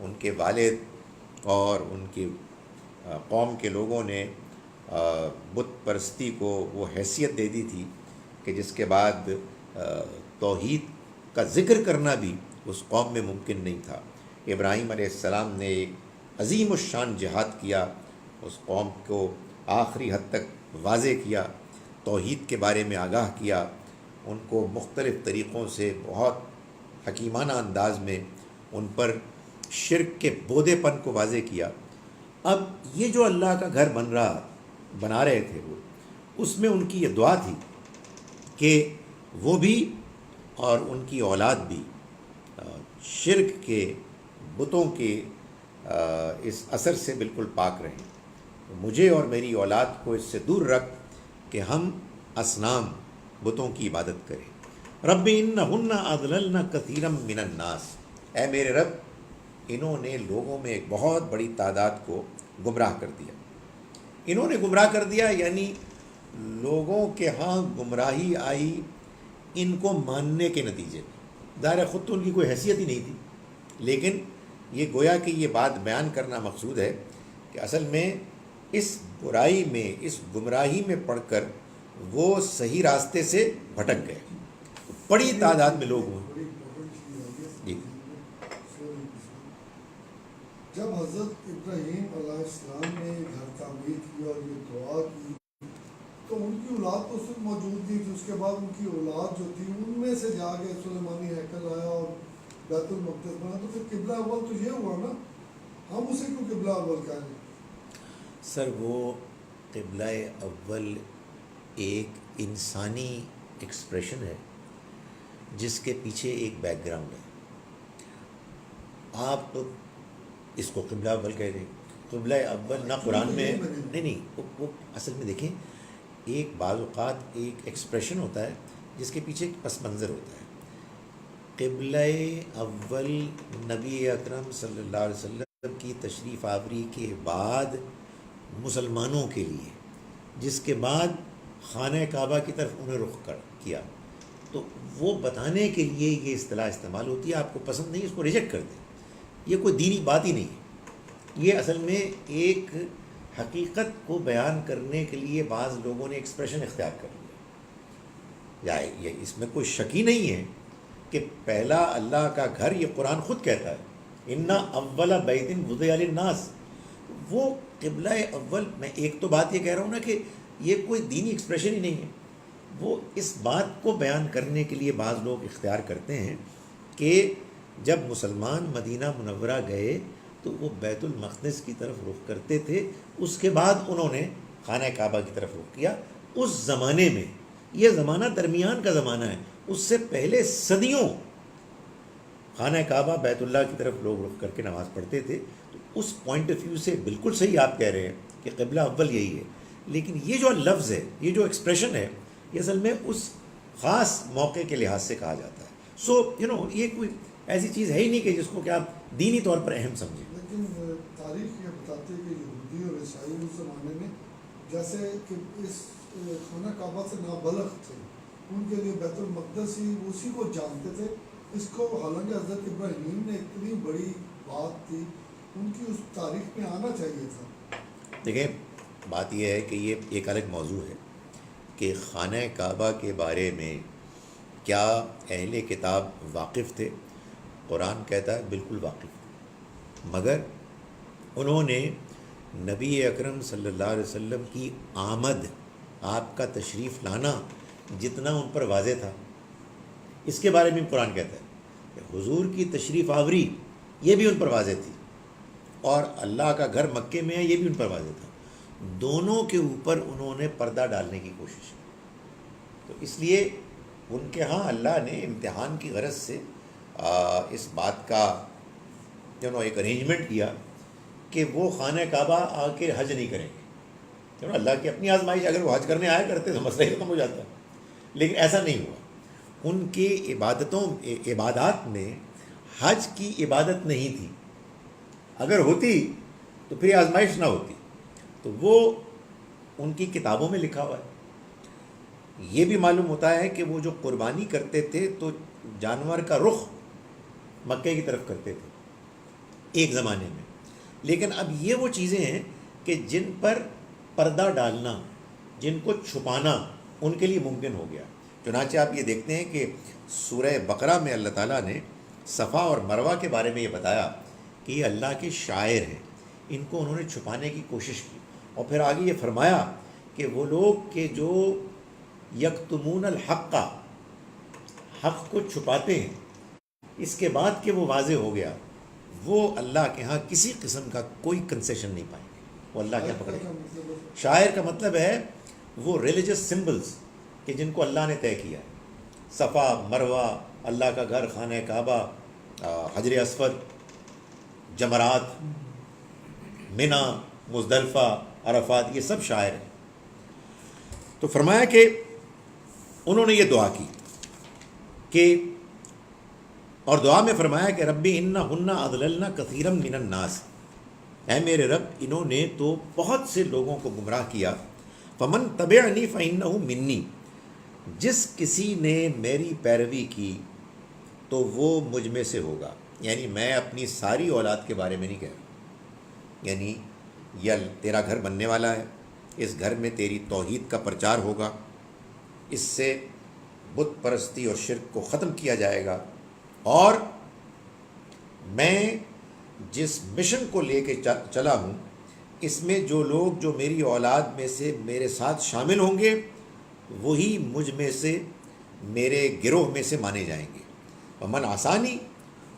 ان کے والد اور ان کی قوم کے لوگوں نے بت پرستی کو وہ حیثیت دے دی تھی کہ جس کے بعد توحید کا ذکر کرنا بھی اس قوم میں ممکن نہیں تھا۔ ابراہیم علیہ السلام نے ایک عظیم الشان جہاد کیا، اس قوم کو آخری حد تک واضح کیا، توحید کے بارے میں آگاہ کیا، ان کو مختلف طریقوں سے بہت حکیمانہ انداز میں ان پر شرک کے بودے پن کو واضح کیا۔ اب یہ جو اللہ کا گھر بنا رہے تھے وہ، اس میں ان کی یہ دعا تھی کہ وہ بھی اور ان کی اولاد بھی شرک کے، بتوں کے اس اثر سے بالکل پاک رہیں. مجھے اور میری اولاد کو اس سے دور رکھ کہ ہم اصنام، بتوں کی عبادت کریں. رب انہن اضللن کثیرا من الناس، اے میرے رب انہوں نے لوگوں میں ایک بہت بڑی تعداد کو گمراہ کر دیا. انہوں نے گمراہ کر دیا یعنی لوگوں کے ہاں گمراہی آئی ان کو ماننے کے نتیجے میں. ظاہر خود تو ان کی کوئی حیثیت ہی نہیں تھی، لیکن یہ گویا کہ یہ بات بیان کرنا مقصود ہے کہ اصل میں اس برائی میں، اس گمراہی میں پڑھ کر وہ صحیح راستے سے بھٹک گئے. بڑی تعداد میں لوگ ہوئے. جی جب حضرت ابراہیم علیہ السلام نے گھر تعمیر کی اور یہ دعا کی تو ان کی اولاد تو اس وقت موجود نہیں تھی. اس کے بعد ان کی اولاد جو تھی ان میں سے جا کے سلیمانی ہیکل آیا اور بیت المقدس بنا. تو پھر قبلہ اول تو یہ ہوا نا، ہم اسے کیوں قبلہ اول کہیں؟ سر وہ قبلہ اول ایک انسانی ایکسپریشن ہے جس کے پیچھے ایک بیک گراؤنڈ ہے. آپ اس کو قبلہ اول کہہ دیں. قبلہ اول نہ قرآن میں ہے، نہیں وہ اصل میں دیکھیں ایک بعض اوقات ایک ایکسپریشن ہوتا ہے جس کے پیچھے ایک پس منظر ہوتا ہے. قبلہ اول نبی اکرم صلی اللہ علیہ وسلم کی تشریف آوری کے بعد مسلمانوں کے لیے، جس کے بعد خانہ کعبہ کی طرف انہیں رخ کیا، تو وہ بتانے کے لیے یہ اصطلاح استعمال ہوتی ہے. آپ کو پسند نہیں اس کو ریجیکٹ کر دیں، یہ کوئی دینی بات ہی نہیں ہے. یہ اصل میں ایک حقیقت کو بیان کرنے کے لیے بعض لوگوں نے ایکسپریشن اختیار کر لیا. یا اس میں کوئی شک ہی نہیں ہے کہ پہلا اللہ کا گھر، یہ قرآن خود کہتا ہے انا اول بیت وضع للناس. وہ قبلہ اول، میں ایک تو بات یہ کہہ رہا ہوں نا کہ یہ کوئی دینی ایکسپریشن ہی نہیں ہے. وہ اس بات کو بیان کرنے کے لیے بعض لوگ اختیار کرتے ہیں کہ جب مسلمان مدینہ منورہ گئے تو وہ بیت المقدس کی طرف رخ کرتے تھے، اس کے بعد انہوں نے خانہ کعبہ کی طرف رخ کیا. اس زمانے میں، یہ زمانہ درمیان کا زمانہ ہے، اس سے پہلے صدیوں خانہ کعبہ بیت اللہ کی طرف لوگ رخ کر کے نماز پڑھتے تھے. تو اس پوائنٹ آف ویو سے بالکل صحیح آپ کہہ رہے ہیں کہ قبلہ اول یہی ہے. لیکن یہ جو لفظ ہے، یہ جو ایکسپریشن ہے، یہ اصل میں اس خاص موقع کے لحاظ سے کہا جاتا ہے. سو یہ کوئی ایسی چیز ہے ہی نہیں کہ جس کو کہ آپ دینی طور پر اہم سمجھیں. لیکن تاریخ یہ بتاتی ہے کہ یہودی اور عیسائی اس زمانے میں جیسے کہ اس خانہ کعبہ سے نابلغ تھے، ان کے لیے بیت المقدس ہی اسی کو جانتے تھے. اس کو حالانکہ حضرت ابراہیم نے اتنی بڑی بات تھی، ان کی اس تاریخ میں آنا چاہیے تھا. دیکھیں بات یہ ہے کہ یہ ایک الگ موضوع ہے کہ خانہ کعبہ کے بارے میں کیا اہل کتاب واقف تھے. قرآن کہتا ہے بالکل واقف، مگر انہوں نے نبی اکرم صلی اللہ علیہ وسلم کی آمد، آپ کا تشریف لانا جتنا ان پر واضح تھا، اس کے بارے میں قرآن کہتا ہے کہ حضور کی تشریف آوری یہ بھی ان پر واضح تھی، اور اللہ کا گھر مکے میں ہے یہ بھی ان پر واضح تھا. دونوں کے اوپر انہوں نے پردہ ڈالنے کی کوشش کی. تو اس لیے ان کے ہاں اللہ نے امتحان کی غرض سے اس بات کا ایک ارینجمنٹ کیا کہ وہ خانہ کعبہ آ کے حج نہیں کریں گے. اللہ کی اپنی آزمائش، اگر وہ حج کرنے آیا کرتے تو مسئلہ ہی ختم ہو جاتا. لیکن ایسا نہیں ہوا. ان کی عبادات میں حج کی عبادت نہیں تھی. اگر ہوتی تو پھر آزمائش نہ ہوتی. تو وہ ان کی کتابوں میں لکھا ہوا ہے. یہ بھی معلوم ہوتا ہے کہ وہ جو قربانی کرتے تھے تو جانور کا رخ مکے کی طرف کرتے تھے ایک زمانے میں. لیکن اب یہ وہ چیزیں ہیں کہ جن پر پردہ ڈالنا، جن کو چھپانا ان کے لیے ممکن ہو گیا. چنانچہ آپ یہ دیکھتے ہیں کہ سورہ بقرہ میں اللہ تعالیٰ نے صفا اور مروہ کے بارے میں یہ بتایا کہ یہ اللہ کے شاعر ہیں، ان کو انہوں نے چھپانے کی کوشش کی. اور پھر آگے یہ فرمایا کہ وہ لوگ کہ جو یکتمون الحق، حق کو چھپاتے ہیں اس کے بعد کہ وہ واضح ہو گیا، وہ اللہ کے ہاں کسی قسم کا کوئی کنسیشن نہیں پائیں گے. وہ اللہ کے ہاں پکڑے. شاعر کا مطلب ہے وہ ریلیجس سمبلز کہ جن کو اللہ نے طے کیا ہے. صفا مروہ، اللہ کا گھر خانہ کعبہ، حجر اسود، جمرات، منا، مزدلفہ، عرفات، یہ سب شاعر ہیں. تو فرمایا کہ انہوں نے یہ دعا کی کہ، اور دعا میں فرمایا کہ ربی انہن اضللن کثیرا من الناس، اے میرے رب انہوں نے تو بہت سے لوگوں کو گمراہ کیا. فمن تبعنی فانہ منی، جس کسی نے میری پیروی کی تو وہ مجھ میں سے ہوگا. یعنی میں اپنی ساری اولاد کے بارے میں نہیں کہہ رہا، یعنی یہ تیرا گھر بننے والا ہے، اس گھر میں تیری توحید کا پرچار ہوگا، اس سے بت پرستی اور شرک کو ختم کیا جائے گا، اور میں جس مشن کو لے کے چلا ہوں اس میں جو لوگ جو میری اولاد میں سے میرے ساتھ شامل ہوں گے وہی مجھ میں سے، میرے گروہ میں سے مانے جائیں گے. ومن عصانی،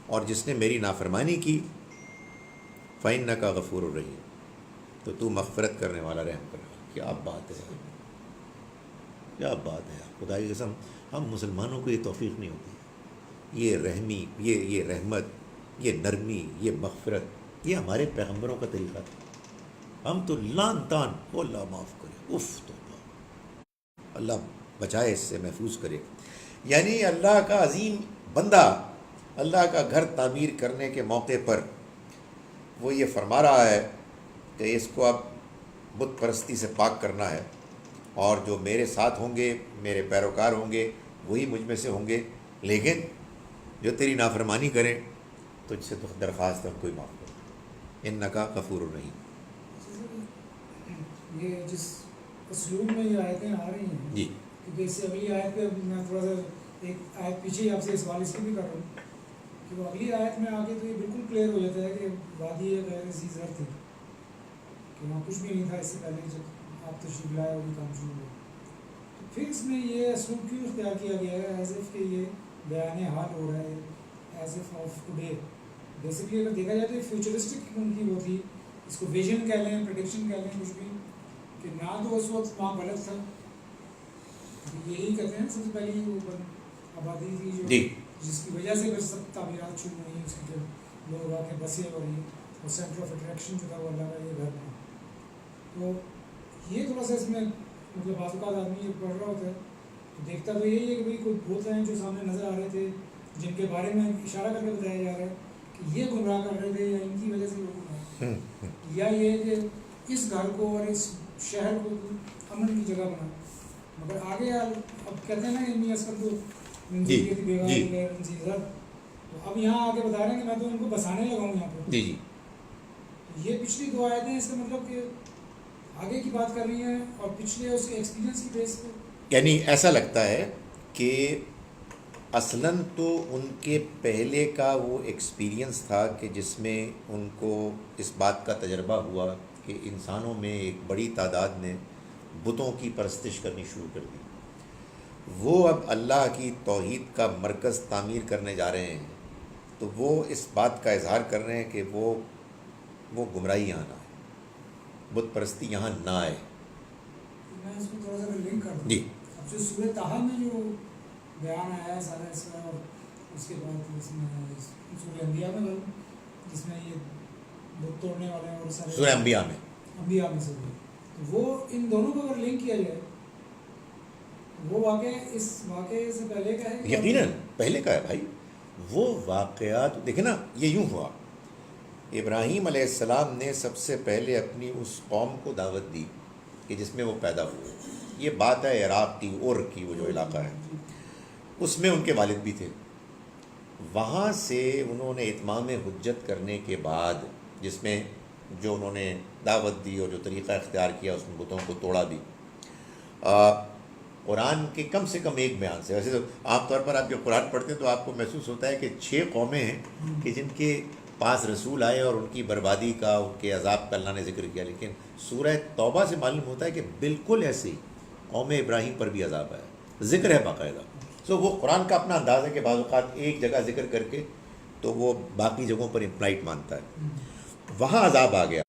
اور جس نے میری نافرمانی کی، فإنک غفور الرحیم، تو تو مغفرت کرنے والا، رحم کرنے والا. کیا بات ہے، کیا بات ہے. خدا کی قسم ہم مسلمانوں کو یہ توفیق نہیں ہوتی. یہ رحمی، یہ رحمت، یہ نرمی، یہ مغفرت، یہ ہمارے پیغمبروں کا طریقہ تھا. ہم تو لان تان، وہ اللہ معاف کرے، اف تو اللہ بچائے، اس سے محفوظ کرے. یعنی اللہ کا عظیم بندہ اللہ کا گھر تعمیر کرنے کے موقع پر وہ یہ فرما رہا ہے کہ اس کو اب بت پرستی سے پاک کرنا ہے، اور جو میرے ساتھ ہوں گے، میرے پیروکار ہوں گے، وہی مجھ میں سے ہوں گے. لیکن جو تیری نافرمانی کریں تجھ سے تو درخواست ہے ان کو ہی معاف کرو، انکا غفور الرحیم. یہ جس اسلوب میں یہ آیتیں آ رہی ہیں، جی کیونکہ اس سے اگلی آیت پہ میں تھوڑا سا ایک آیت پیچھے ہی آپ سے سوال اس لیے بھی کر رہا ہوں کہ وہ اگلی آیت میں آگے تو یہ بالکل کلیئر ہو جاتا ہے کہ وادی غیر ذی زرع تھی، کہ وہاں کچھ بھی نہیں تھا اس سے پہلے جب آپ تشریف لائے اور یہ کام شروع ہوا. تو پھر اس میں یہ اسلوب کیوں اختیار کیا گیا ہے ایز ایف کہ یہ بیان حال ہو رہا ہے، as if of today. Basically اگر دیکھا جائے تو ایک فیوچرسٹک ان کی وہ تھی، اس کو ویژن کہہ لیں، پریڈکشن کہہ لیں، کچھ بھی، کہ نہ تو اس وقت وہاں غلط تھا. یہی کہتے ہیں سب سے پہلی وہ آبادی تھی جو جی جس کی وجہ سے پھر سب تعمیرات شروع ہوئی، اس کی جو لوگ آ کے بسے اور یہ سینٹر آف اٹریکشن جو تھا وہ اللہ کا یہ گھر بنا. تو یہ تھوڑا سا اس میں مطلب بعض اوقات آدمی یہ پڑھ رہا ہوتا ہے تو دیکھتا تو یہی ہے کہ بھائی کوئی بھوت ہیں جو سامنے نظر آ رہے تھے، جن کے بارے میں اشارہ کر کے بتایا جا رہا ہے کہ یہ گمراہ کر رہے تھے یا ان کی وجہ سے لوگ گمراہ، یا یہ کہ اس گھر کو اور اس شہر کو امن کی جگہ بنا. مگر آگے اب کہتے ہیں نا کہ اسکر تو تو اب یہاں آگے بتا رہے ہیں کہ میں تو ان کو بسانے لگا ہوں یہاں پہ. جی جی یہ پچھلی دو آیتیں اس کا مطلب کہ آگے کی بات کر رہی ہیں اور پچھلے اس کے ایکسپیرینس کی بیس پہ. یعنی ایسا لگتا ہے کہ اصلاً تو ان کے پہلے کا وہ ایکسپیرینس تھا کہ جس میں ان کو اس بات کا تجربہ ہوا کہ انسانوں میں ایک بڑی تعداد نے بتوں کی پرستش کرنی شروع کر دی. وہ اب اللہ کی توحید کا مرکز تعمیر کرنے جا رہے ہیں، تو وہ اس بات کا اظہار کر رہے ہیں کہ وہ گمراہی یہاں نہ آئے، بت پرستی یہاں نہ آئے. میں اس کو تھوڑا سا لنک کر دوں. جی اب جو سورہ طٰہٰ میں جو بیان آیا ہے سارا اس کا، اور اس کے بعد اس میں سورہ انبیاء میں جس میں یہ بت توڑنے والے اور سارے سورہ انبیاء میں سے تو وہ ان دونوں کو اگر لنک کیا جائے وہ واقعہ اس واقعے سے پہلے کا ہے. یقیناً پہلے کا ہے بھائی. وہ واقعات دیکھیں نا، یہ یوں ہوا، ابراہیم علیہ السلام نے سب سے پہلے اپنی اس قوم کو دعوت دی کہ جس میں وہ پیدا ہوئے. یہ بات ہے عراق کی، اور کی وہ جو علاقہ ہے اس میں ان کے والد بھی تھے. وہاں سے انہوں نے اتمام حجت کرنے کے بعد، جس میں جو انہوں نے دعوت دی اور جو طریقہ اختیار کیا اس میں بتوں کو توڑا بھی. قرآن کے کم سے کم ایک بیان سے، ویسے تو عام طور پر آپ جب قرآن پڑھتے ہیں تو آپ کو محسوس ہوتا ہے کہ 6 قومیں ہیں کہ جن کے پاس رسول آئے اور ان کی بربادی کا، ان کے عذاب کا اللہ نے ذکر کیا. لیکن سورہ توبہ سے معلوم ہوتا ہے کہ بالکل ایسے ہی قوم ابراہیم پر بھی عذاب آیا، ذکر ہے باقاعدہ. وہ قرآن کا اپنا انداز ہے کہ بعض اوقات ایک جگہ ذکر کر کے تو وہ باقی جگہوں پر امپلائڈ مانتا ہے. وہاں عذاب آ گیا.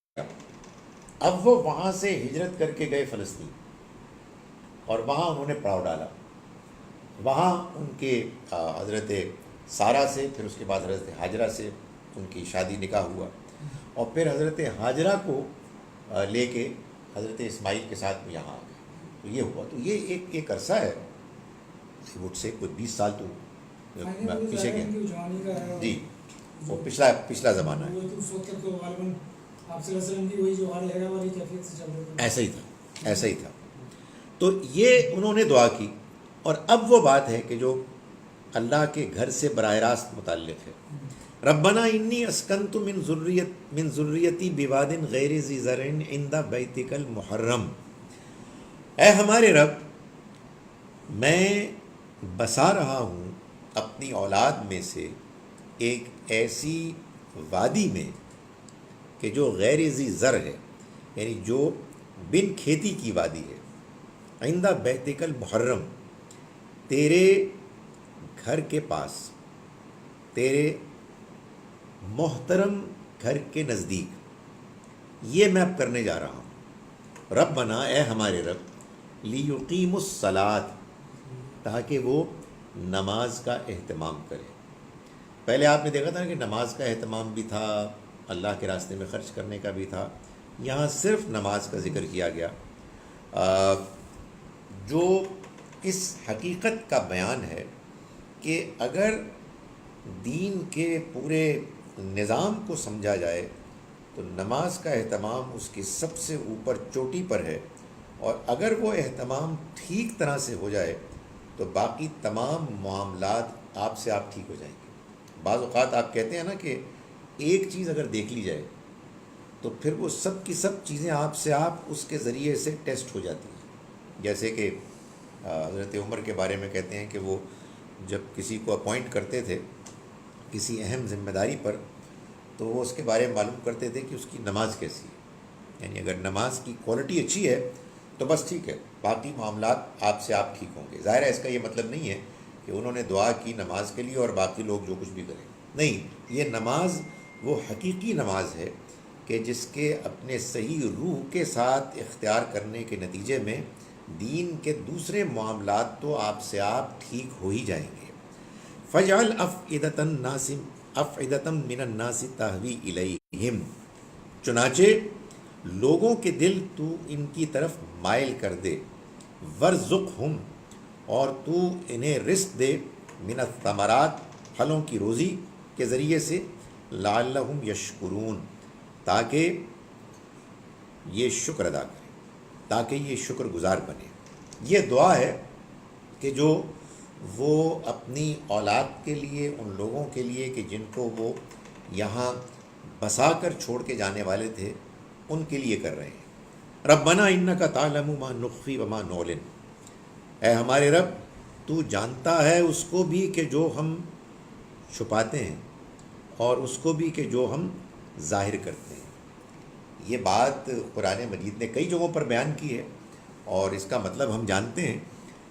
اب وہ وہاں سے ہجرت کر کے گئے فلسطین، اور وہاں انہوں نے پڑاؤ ڈالا. وہاں ان کے حضرت سارہ سے، پھر اس کے بعد حضرت حاجرہ سے ان کی شادی نکاح ہوا، اور پھر حضرت حاجرہ کو لے کے حضرت اسماعیل کے ساتھ میں یہاں آ گئے. تو یہ ہوا. تو یہ ایک عرصہ ہے، مجھ سے کوئی 20 سال تو پیچھے گئے. جوانی کا ہے. جی وہ پچھلا زمانہ ہے. اس وقت تو غالباً آپ صلی اللہ علیہ وسلم کی وہی جو حال ہے والی کیفیت سے چل رہے تھے. ایسا ہی تھا. تو یہ انہوں نے دعا کی. اور اب وہ بات ہے کہ جو اللہ کے گھر سے براہ راست متعلق ہے. ربنا انی اسکنت من ذریتی بواد غیر ذی زرع عند بیتک المحرم. اے ہمارے رب، میں بسا رہا ہوں اپنی اولاد میں سے ایک ایسی وادی میں کہ جو غیر ذی زرع ہے، یعنی جو بن کھیتی کی وادی ہے. عند بیتک المحرم، تیرے گھر کے پاس، تیرے محترم گھر کے نزدیک. یہ میں اب کرنے جا رہا ہوں. ربنا، اے ہمارے رب، لیقیم الصلاۃ، تاکہ وہ نماز کا اہتمام کرے. پہلے آپ نے دیکھا تھا کہ نماز کا اہتمام بھی تھا، اللہ کے راستے میں خرچ کرنے کا بھی تھا. یہاں صرف نماز کا ذکر کیا گیا، جو اس حقیقت کا بیان ہے کہ اگر دین کے پورے نظام کو سمجھا جائے تو نماز کا اہتمام اس کی سب سے اوپر چوٹی پر ہے. اور اگر وہ اہتمام ٹھیک طرح سے ہو جائے تو باقی تمام معاملات آپ سے آپ ٹھیک ہو جائیں گے. بعض اوقات آپ کہتے ہیں نا کہ ایک چیز اگر دیکھ لی جائے تو پھر وہ سب کی سب چیزیں آپ سے آپ اس کے ذریعے سے ٹیسٹ ہو جاتی ہیں. جیسے کہ حضرت عمر کے بارے میں کہتے ہیں کہ وہ جب کسی کو اپوائنٹ کرتے تھے کسی اہم ذمہ داری پر، تو وہ اس کے بارے میں معلوم کرتے تھے کہ اس کی نماز کیسی ہے. یعنی اگر نماز کی کوالٹی اچھی ہے تو بس ٹھیک ہے، باقی معاملات آپ سے آپ ٹھیک ہوں گے. ظاہر ہے اس کا یہ مطلب نہیں ہے کہ انہوں نے دعا کی نماز کے لیے اور باقی لوگ جو کچھ بھی کریں. نہیں، یہ نماز وہ حقیقی نماز ہے کہ جس کے اپنے صحیح روح کے ساتھ اختیار کرنے کے نتیجے میں دین کے دوسرے معاملات تو آپ سے آپ ٹھیک ہو ہی جائیں گے. فجعل افئدۃ من الناس تہوی الیہم، چنانچہ لوگوں کے دل تو ان کی طرف مائل کر دے. ورزقہم، اور تو انہیں رزق دے، من الثمرات، پھلوں کی روزی کے ذریعے سے، لعلہم یشکرون، تاکہ یہ شکر ادا کریں، تاکہ یہ شکر گزار بنے. یہ دعا ہے کہ جو وہ اپنی اولاد کے لیے، ان لوگوں کے لیے کہ جن کو وہ یہاں بسا کر چھوڑ کے جانے والے تھے، ان کے لیے کر رہے ہیں. ربنا انک تعلم ما نخفی وما نعلن، اے ہمارے رب، تو جانتا ہے اس کو بھی کہ جو ہم چھپاتے ہیں اور اس کو بھی کہ جو ہم ظاہر کرتے ہیں. یہ بات قرآن مجید نے کئی جگہوں پر بیان کی ہے اور اس کا مطلب ہم جانتے ہیں،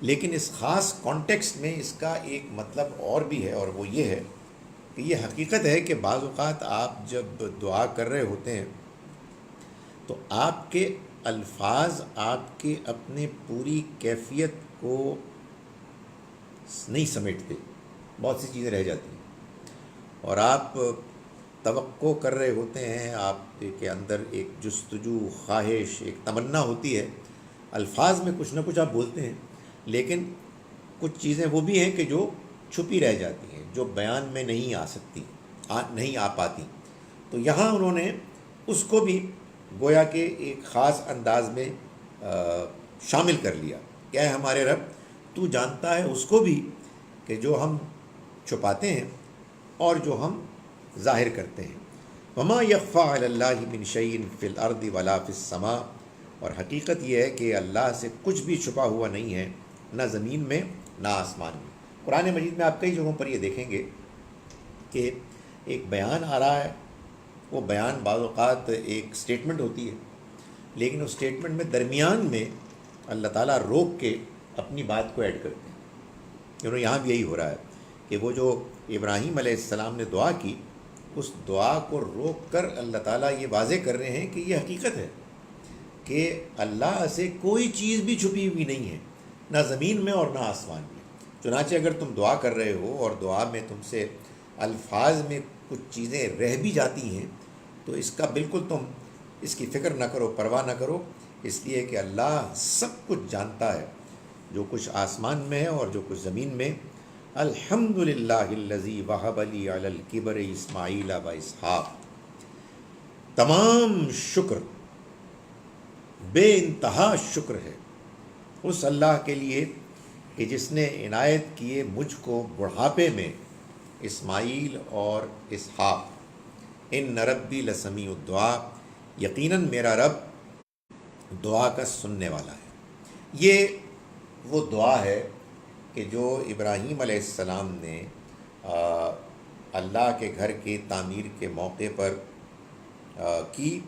لیکن اس خاص کانٹیکسٹ میں اس کا ایک مطلب اور بھی ہے، اور وہ یہ ہے کہ یہ حقیقت ہے کہ بعض اوقات آپ جب دعا کر رہے ہوتے ہیں تو آپ کے الفاظ آپ کے اپنے پوری کیفیت کو نہیں سمیٹتے، بہت سی چیزیں رہ جاتی ہیں، اور آپ توقع کر رہے ہوتے ہیں، آپ کے اندر ایک جستجو، خواہش، ایک تمنا ہوتی ہے، الفاظ میں کچھ نہ کچھ آپ بولتے ہیں، لیکن کچھ چیزیں وہ بھی ہیں کہ جو چھپی رہ جاتی ہیں، جو بیان میں نہیں آ سکتی، نہیں آ پاتی. تو یہاں انہوں نے اس کو بھی گویا کہ ایک خاص انداز میں شامل کر لیا کہ اے ہمارے رب، تو جانتا ہے اس کو بھی کہ جو ہم چھپاتے ہیں اور جو ہم ظاہر کرتے ہیں. وما یخفی علی اللہ من شیء فی الارض ولا فی السماء، اور حقیقت یہ ہے کہ اللہ سے کچھ بھی چھپا ہوا نہیں ہے، نہ زمین میں نہ آسمان میں. قرآن مجید میں آپ کئی جگہوں پر یہ دیکھیں گے کہ ایک بیان آ رہا ہے، وہ بیان بعض اوقات ایک سٹیٹمنٹ ہوتی ہے، لیکن اس سٹیٹمنٹ میں درمیان میں اللہ تعالیٰ روک کے اپنی بات کو ایڈ کرتے ہیں. یہاں بھی یہی ہو رہا ہے کہ وہ جو ابراہیم علیہ السلام نے دعا کی، اس دعا کو روک کر اللہ تعالیٰ یہ واضح کر رہے ہیں کہ یہ حقیقت ہے کہ اللہ سے کوئی چیز بھی چھپی ہوئی نہیں ہے، نہ زمین میں اور نہ آسمان میں. چنانچہ اگر تم دعا کر رہے ہو اور دعا میں تم سے الفاظ میں کچھ چیزیں رہ بھی جاتی ہیں تو اس کا بالکل تم اس کی فکر نہ کرو، پرواہ نہ کرو، اس لیے کہ اللہ سب کچھ جانتا ہے، جو کچھ آسمان میں ہے اور جو کچھ زمین میں۔ الحمد للہ الذی وہب لی علی الکبر اسماعیل و اسحاق، تمام شکر، بے انتہا شکر ہے اس اللہ کے لیے کہ جس نے عنایت کیے مجھ کو بڑھاپے میں اسماعیل اور اسحاق۔ ان ربی لسمیع الدعا، یقیناً میرا رب دعا کا سننے والا ہے۔ یہ وہ دعا ہے کہ جو ابراہیم علیہ السلام نے اللہ کے گھر کی تعمیر کے موقع پر کی،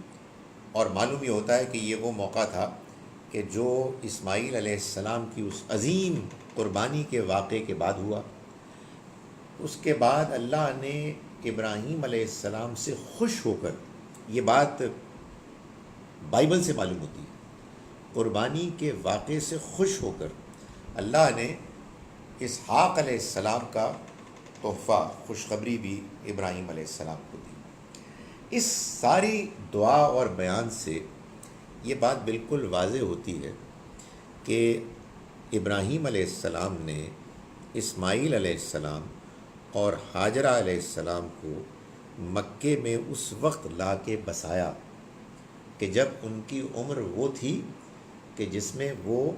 اور معلوم یہ ہوتا ہے کہ یہ وہ موقع تھا کہ جو اسماعیل علیہ السلام کی اس عظیم قربانی کے واقعے کے بعد ہوا۔ اس کے بعد اللہ نے ابراہیم علیہ السلام سے خوش ہو کر، یہ بات بائبل سے معلوم ہوتی ہے، قربانی کے واقعے سے خوش ہو کر اللہ نے اسحاق علیہ السلام کا تحفہ، خوشخبری بھی ابراہیم علیہ السلام کو دی۔ اس ساری دعا اور بیان سے یہ بات بالکل واضح ہوتی ہے کہ ابراہیم علیہ السلام نے اسماعیل علیہ السلام اور ہاجرہ علیہ السلام کو مکے میں اس وقت لا کے بسایا کہ جب ان کی عمر وہ تھی کہ جس میں وہ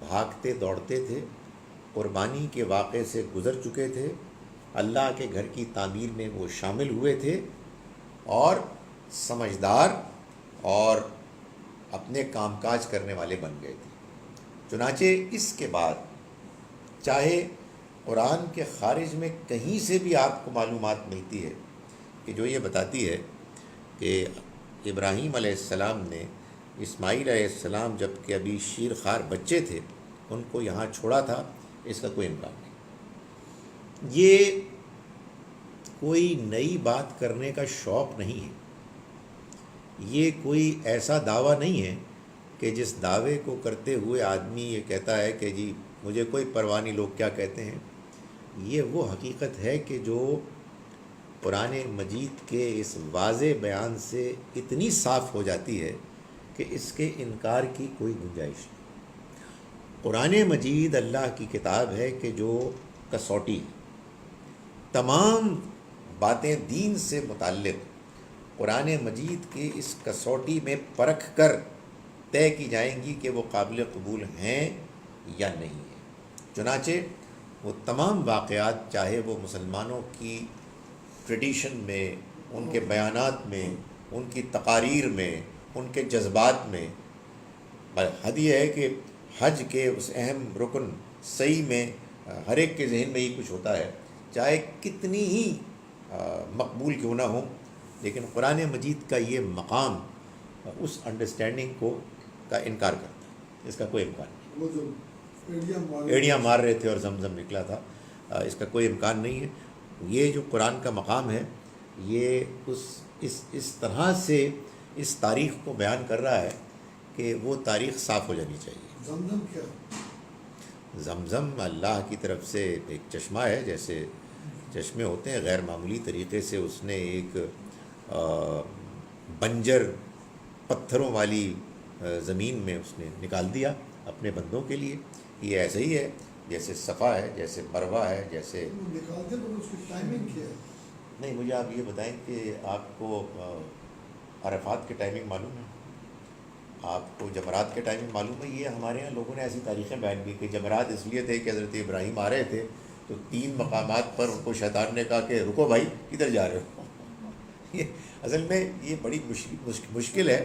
بھاگتے دوڑتے تھے، قربانی کے واقعے سے گزر چکے تھے، اللہ کے گھر کی تعمیر میں وہ شامل ہوئے تھے اور سمجھدار اور اپنے کام کاج کرنے والے بن گئے تھے۔ چنانچہ اس کے بعد چاہے قرآن کے خارج میں کہیں سے بھی آپ کو معلومات ملتی ہے کہ جو یہ بتاتی ہے کہ ابراہیم علیہ السلام نے اسماعیل علیہ السلام جب کہ ابھی شیر خوار بچے تھے ان کو یہاں چھوڑا تھا، اس کا کوئی امکان نہیں۔ یہ کوئی نئی بات کرنے کا شوق نہیں ہے، یہ کوئی ایسا دعویٰ نہیں ہے کہ جس دعوے کو کرتے ہوئے آدمی یہ کہتا ہے کہ جی مجھے کوئی پرواہ نہیں لوگ کیا کہتے ہیں۔ یہ وہ حقیقت ہے کہ جو قرآن مجید کے اس واضح بیان سے اتنی صاف ہو جاتی ہے کہ اس کے انکار کی کوئی گنجائش نہیں۔ قرآن مجید اللہ کی کتاب ہے کہ جو کسوٹی، تمام باتیں دین سے متعلق قرآن مجید کی اس کسوٹی میں پرکھ کر طے کی جائیں گی کہ وہ قابل قبول ہیں یا نہیں ہیں۔ چنانچہ وہ تمام واقعات، چاہے وہ مسلمانوں کی ٹریڈیشن میں، ان کے بیانات میں، ان کی تقاریر میں، ان کے جذبات میں، حد یہ ہے کہ حج کے اس اہم رکن صحیح میں ہر ایک کے ذہن میں یہ کچھ ہوتا ہے، چاہے کتنی ہی مقبول کیوں نہ ہو، لیکن قرآن مجید کا یہ مقام اس انڈرسٹینڈنگ کو کا انکار کرتا ہے، اس کا کوئی امکان نہیں۔ وہ جو ایڑیاں مار رہے تھے اور زمزم نکلا تھا، اس کا کوئی امکان نہیں ہے۔ یہ جو قرآن کا مقام ہے یہ اس طرح سے اس تاریخ کو بیان کر رہا ہے کہ وہ تاریخ صاف ہو جانی چاہیے۔ زمزم کیا؟ زمزم اللہ کی طرف سے ایک چشمہ ہے، جیسے چشمے ہوتے ہیں، غیر معمولی طریقے سے اس نے ایک بنجر پتھروں والی زمین میں اس نے نکال دیا اپنے بندوں کے لیے۔ یہ ایسے ہی ہے جیسے صفا ہے، جیسے مروہ ہے، جیسے وہ نکالتے پر اس کی ٹائمنگ کیا ہے؟ نہیں، مجھے آپ یہ بتائیں کہ آپ کو عرفات کی ٹائمنگ معلوم ہے؟ آپ کو جمرات کے ٹائمنگ معلوم ہے؟ یہ ہمارے یہاں لوگوں نے ایسی تاریخیں بیان کی کہ جمرات اس لیے تھے کہ حضرت ابراہیم آ رہے تھے تو 3 مقامات پر ان کو شیطان نے کہا کہ رکو بھائی کدھر جا رہے ہو۔ یہ اصل میں یہ بڑی مشکل ہے۔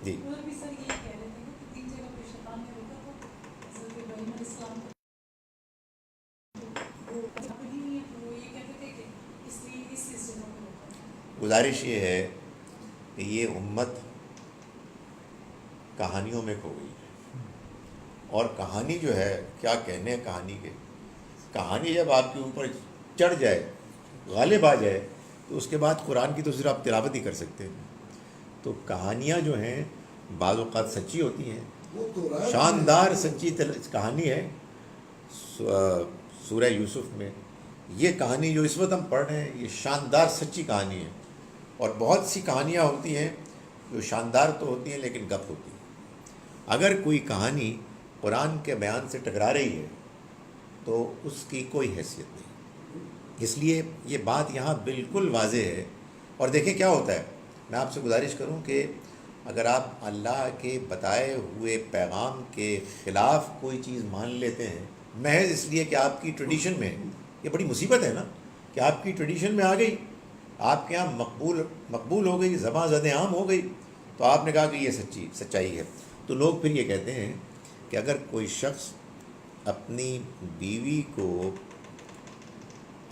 جی گزارش یہ ہے کہ یہ امت کہانیوں میں کھو گئی ہے، اور کہانی جو ہے کیا کہنے کہانی کے، کہانی جب آپ کے اوپر چڑھ جائے، غالب آ جائے، تو اس کے بعد قرآن کی تو صرف آپ تلاوت ہی کر سکتے ہیں۔ تو کہانیاں جو ہیں بعض اوقات سچی ہوتی ہیں، وہ تو رائے شاندار سچی کہانی ہے، سورہ یوسف میں یہ کہانی جو اس وقت ہم پڑھ رہے ہیں یہ شاندار سچی کہانی ہے. اور بہت سی کہانیاں ہوتی ہیں جو شاندار تو ہوتی ہیں لیکن گپ ہوتی ہیں. اگر کوئی کہانی قرآن کے بیان سے ٹکرا رہی ہے تو اس کی کوئی حیثیت نہیں. اس لیے یہ بات یہاں بالکل واضح ہے. اور دیکھیں کیا ہوتا ہے، میں آپ سے گزارش کروں کہ اگر آپ اللہ کے بتائے ہوئے پیغام کے خلاف کوئی چیز مان لیتے ہیں محض اس لیے کہ آپ کی ٹریڈیشن میں، یہ بڑی مصیبت ہے نا کہ آپ کی ٹریڈیشن میں آ گئی، آپ کے یہاں مقبول ہو گئی، زباں زد عام ہو گئی، تو آپ نے کہا کہ یہ سچائی ہے. تو لوگ پھر یہ کہتے ہیں کہ اگر کوئی شخص اپنی بیوی کو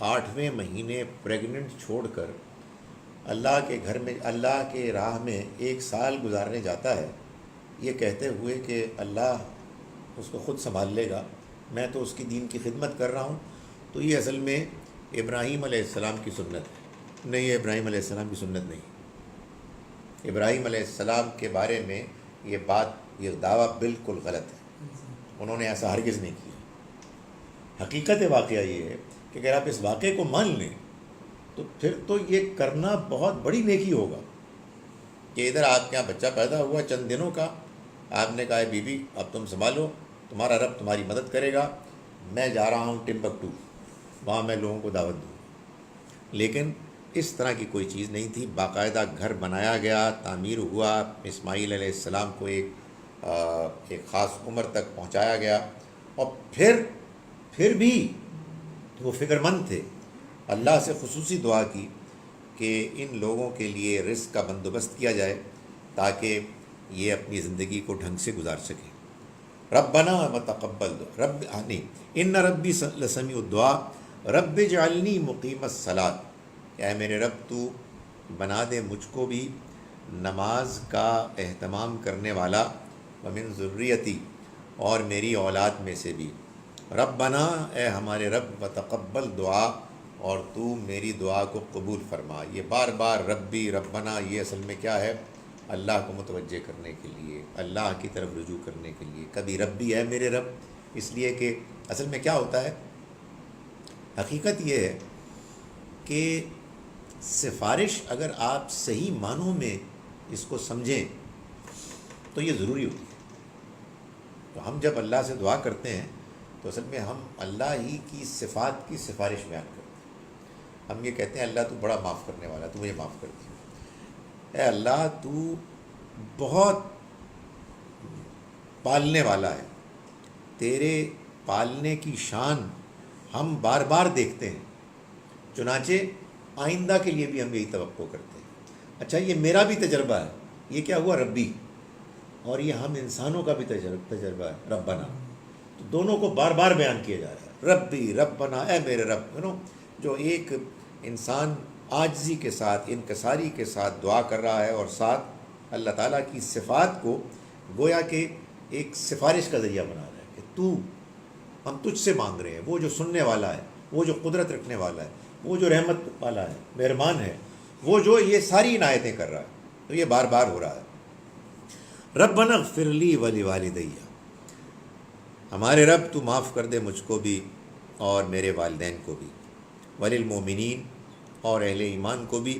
8ویں مہینے پریگننٹ چھوڑ کر اللہ کے گھر میں اللہ کے راہ میں 1 سال گزارنے جاتا ہے یہ کہتے ہوئے کہ اللہ اس کو خود سنبھال لے گا، میں تو اس کی دین کی خدمت کر رہا ہوں، تو یہ اصل میں ابراہیم علیہ السلام کی سنت ہے. نہیں، یہ ابراہیم علیہ السلام کی سنت نہیں. ابراہیم علیہ السلام کے بارے میں یہ بات، یہ دعویٰ بالکل غلط ہے. انہوں نے ایسا ہرگز نہیں کیا. حقیقت واقعہ یہ ہے کہ اگر آپ اس واقعے کو مان لیں تو پھر تو یہ کرنا بہت بڑی نیکی ہوگا کہ ادھر آپ کے یہاں بچہ پیدا ہوا چند دنوں کا، آپ نے کہا بی بی اب تم سنبھالو، تمہارا رب تمہاری مدد کرے گا، میں جا رہا ہوں ٹمبکٹو، وہاں میں لوگوں کو دعوت دوں. لیکن اس طرح کی کوئی چیز نہیں تھی. باقاعدہ گھر بنایا گیا، تعمیر ہوا، اسماعیل علیہ السلام کو ایک خاص عمر تک پہنچایا گیا. اور پھر بھی وہ فکر مند تھے. اللہ سے خصوصی دعا کی کہ ان لوگوں کے لیے رزق کا بندوبست کیا جائے تاکہ یہ اپنی زندگی کو ڈھنگ سے گزار سکیں. ربنا وتقبل رب نہیں ان ربی لسمیع الدعا رب اجعلنی مقیم الصلاۃ، اے میرے رب تو بنا دے مجھ کو بھی نماز کا اہتمام کرنے والا، ومن ذریتی اور میری اولاد میں سے بھی. ربنا اے ہمارے رب وتقبل دعا اور تو میری دعا کو قبول فرما. یہ بار بار ربی ربنا یہ اصل میں کیا ہے، اللہ کو متوجہ کرنے کے لیے، اللہ کی طرف رجوع کرنے کے لیے. کبھی ربی ہے میرے رب، اس لیے کہ اصل میں کیا ہوتا ہے، حقیقت یہ ہے کہ سفارش اگر آپ صحیح معنوں میں اس کو سمجھیں تو یہ ضروری ہوتی ہے. تو ہم جب اللہ سے دعا کرتے ہیں تو اصل میں ہم اللہ ہی کی صفات کی سفارش بیان کرتے ہیں. ہم یہ کہتے ہیں اللہ تو بڑا معاف کرنے والا، تو مجھے معاف کر دیا. اے اللہ تو بہت پالنے والا ہے، تیرے پالنے کی شان ہم بار بار دیکھتے ہیں، چنانچہ آئندہ کے لیے بھی ہم یہی توقع کرتے ہیں. اچھا یہ میرا بھی تجربہ ہے، یہ کیا ہوا ربی، اور یہ ہم انسانوں کا بھی تجربہ ہے ربنا. تو دونوں کو بار بار بیان کیا جا رہا ہے، ربی ربنا اے میرے رب. جو ایک انسان عاجزی کے ساتھ، انکساری کے ساتھ دعا کر رہا ہے اور ساتھ اللہ تعالیٰ کی صفات کو گویا کہ ایک سفارش کا ذریعہ بنا رہا ہے کہ تو، ہم تجھ سے مانگ رہے ہیں، وہ جو سننے والا ہے، وہ جو قدرت رکھنے والا ہے، وہ جو رحمت والا ہے، مہربان ہے، وہ جو یہ ساری عنایتیں کر رہا ہے. تو یہ بار بار ہو رہا ہے. ربنا اغفر لی ولوالدی، ہمارے رب تو معاف کر دے مجھ کو بھی اور میرے والدین کو بھی، وللمؤمنین اور اہل ایمان کو بھی،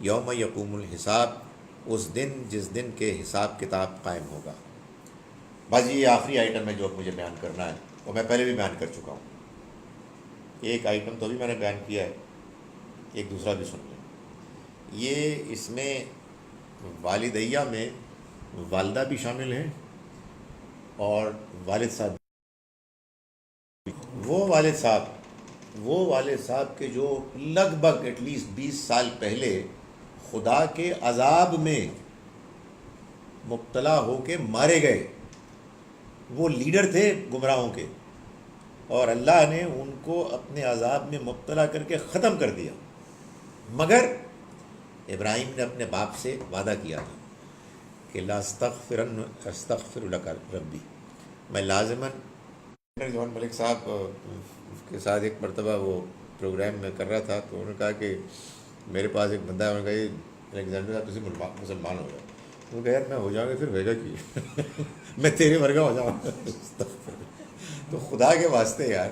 یوم یقوم الحساب، اس دن جس دن کے حساب کتاب قائم ہوگا. بس یہ آخری آئٹم ہے جو اب مجھے بیان کرنا ہے، اور میں پہلے بھی بیان کر چکا ہوں. ایک آئٹم تو بھی میں نے بیان کیا ہے، ایک دوسرا بھی سن لیں. یہ اس میں والدیہ میں والدہ بھی شامل ہیں اور والد صاحب. وہ والد صاحب کے جو لگ بھگ ایٹ لیسٹ 20 سال پہلے خدا کے عذاب میں مبتلا ہو کے مارے گئے. وہ لیڈر تھے گمراہوں کے، اور اللہ نے ان کو اپنے عذاب میں مبتلا کر کے ختم کر دیا. مگر ابراہیم نے اپنے باپ سے وعدہ کیا تھا کہ لا استغفر لک ربی، میں لازماً. جوہر ملک صاحب کے ساتھ ایک مرتبہ وہ پروگرام میں کر رہا تھا، تو انہوں نے کہا کہ میرے پاس ایک بندہ ہے، انہوں نے کہا یہ الیگزینڈر صاحب تسی مسلمان ہو جاؤ. انہوں نے کہا یار میں ہو جاؤں گا پھر ہوئے گا کی میں تیرے ورگا ہو جاؤں گا. تو خدا کے واسطے یار،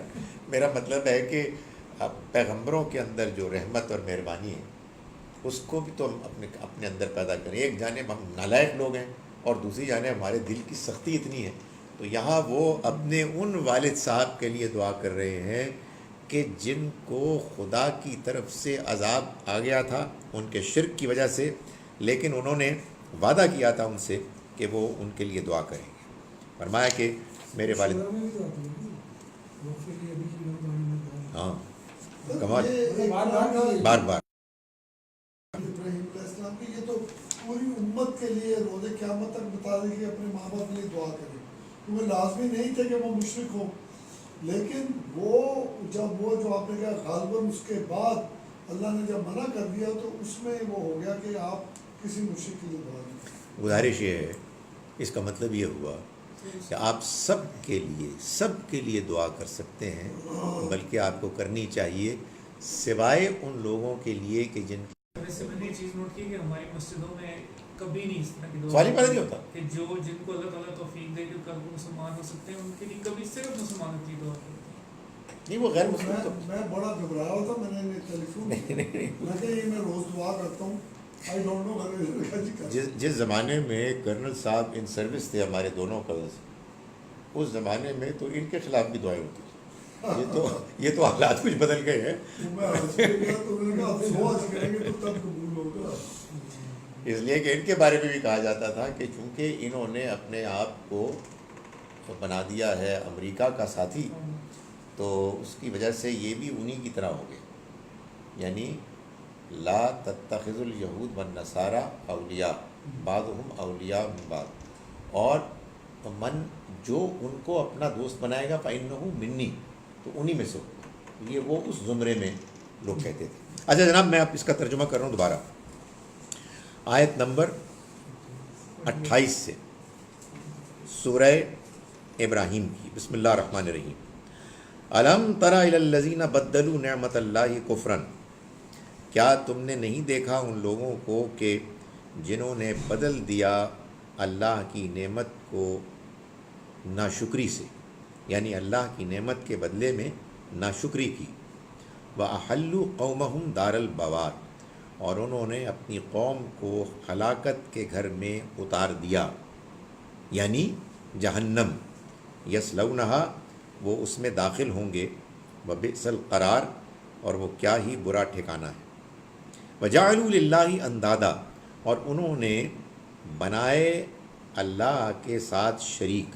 میرا مطلب ہے کہ اب پیغمبروں کے اندر جو رحمت اور مہربانی ہے اس کو بھی تو ہم اپنے اندر پیدا کریں. ایک جانب ہم نالائق لوگ ہیں اور دوسری جانب ہمارے دل کی سختی اتنی ہے. تو یہاں وہ اپنے ان والد صاحب کے لیے دعا کر رہے ہیں کہ جن کو خدا کی طرف سے عذاب آ گیا تھا ان کے شرک کی وجہ سے، لیکن انہوں نے وعدہ کیا تھا ان سے کہ وہ ان کے لیے دعا کریں گے. فرمایا کہ میرے والد، شورا میں بھی تو آتی ہے وہ پھر یہ ابھی کی لوگ آنے میں ہاں کمال، یہ بار بار بار بار ابراہیم علیہ السلام کی یہ تو پوری امت کے لیے روز قیامت تک بتا دیں کہ اپنے ماں باپ کے لیے دعا کریں، کیونکہ لازمی نہیں تھے کہ وہ مشرک ہوں، لیکن وہ جب وہ جو آپ نے کہا غالباً اس کے بعد اللہ نے جب منع کر دیا تو اس میں وہ ہو گیا کہ آپ کسی مشرک کے لیے دعا کریں. گزارش یہ ہے، اس کا مطلب یہ ہوا کہ آپ سب کے لیے دعا کر سکتے ہیں، بلکہ آپ کو کرنی چاہیے سوائے ان لوگوں کے لیے کہ جن ویسے میں نے یہ چیز نوٹ کی کہ ہماری مسجدوں میں کبھی نہیں اس طرح کی دعا سوال ہی پیدا نہیں ہوتا. کہ جو جن کو اللہ تعالیٰ توفیق دے کہ کل وہ مسلمان ہو سکتے ہیں ان کے لیے کبھی صرف مسلمانوں کی دعا کرتے ہیں. نہیں، وہ غیر مسلم تو میں بڑا گھبرایا ہوا تھا، میں نے انہیں ٹیلی فون میں کہ یہ میں روز دعا کرتا ہوں، آئی ڈونٹ نو. جس زمانے میں کرنل صاحب ان سروس تھے ہمارے دونوں کزنس، اس زمانے میں تو ان کے خلاف بھی دعائیں ہوتی تھیں. یہ تو حالات کچھ بدل گئے ہیں. میں حج پہ گیا تو میں نے کہا اب 100 حج کریں گے تو تب قبول ہوگا. اس لیے کہ ان کے بارے میں بھی کہا جاتا تھا کہ چونکہ انہوں نے اپنے آپ کو بنا دیا ہے امریکہ کا ساتھی، تو اس کی وجہ سے یہ بھی انہی کی طرح ہو گئے. یعنی لا تتخذ الیہود والنصارى اولیاء بعضهم اولیاء من بعض، اور من جو ان کو اپنا دوست بنائے گا فإنہ منی، تو انہی میں سے ہو. یہ وہ اس زمرے میں لوگ کہتے تھے. اچھا جناب، میں اب اس کا ترجمہ کر رہا ہوں دوبارہ. آیت نمبر 28 سے سورہ ابراہیم کی. بسم اللہ الرحمن الرحیم. الم تر الی الذین بدلوا نعمت اللہ کفرا، کیا تم نے نہیں دیکھا ان لوگوں کو کہ جنہوں نے بدل دیا اللہ کی نعمت کو ناشکری سے، یعنی اللہ کی نعمت کے بدلے میں ناشکری کی. وَأَحَلُّوا قَوْمَهُمْ دَارَ الْبَوَارِ، اور انہوں نے اپنی قوم کو ہلاکت کے گھر میں اتار دیا، یعنی جہنم. یصلونها، وہ اس میں داخل ہوں گے. وَبِئْسَ الْقَرَارِ، اور وہ کیا ہی برا ٹھکانہ ہے. وَجَعَلُوا لِلَّهِ اندادا، اور انہوں نے بنائے اللہ کے ساتھ شریک.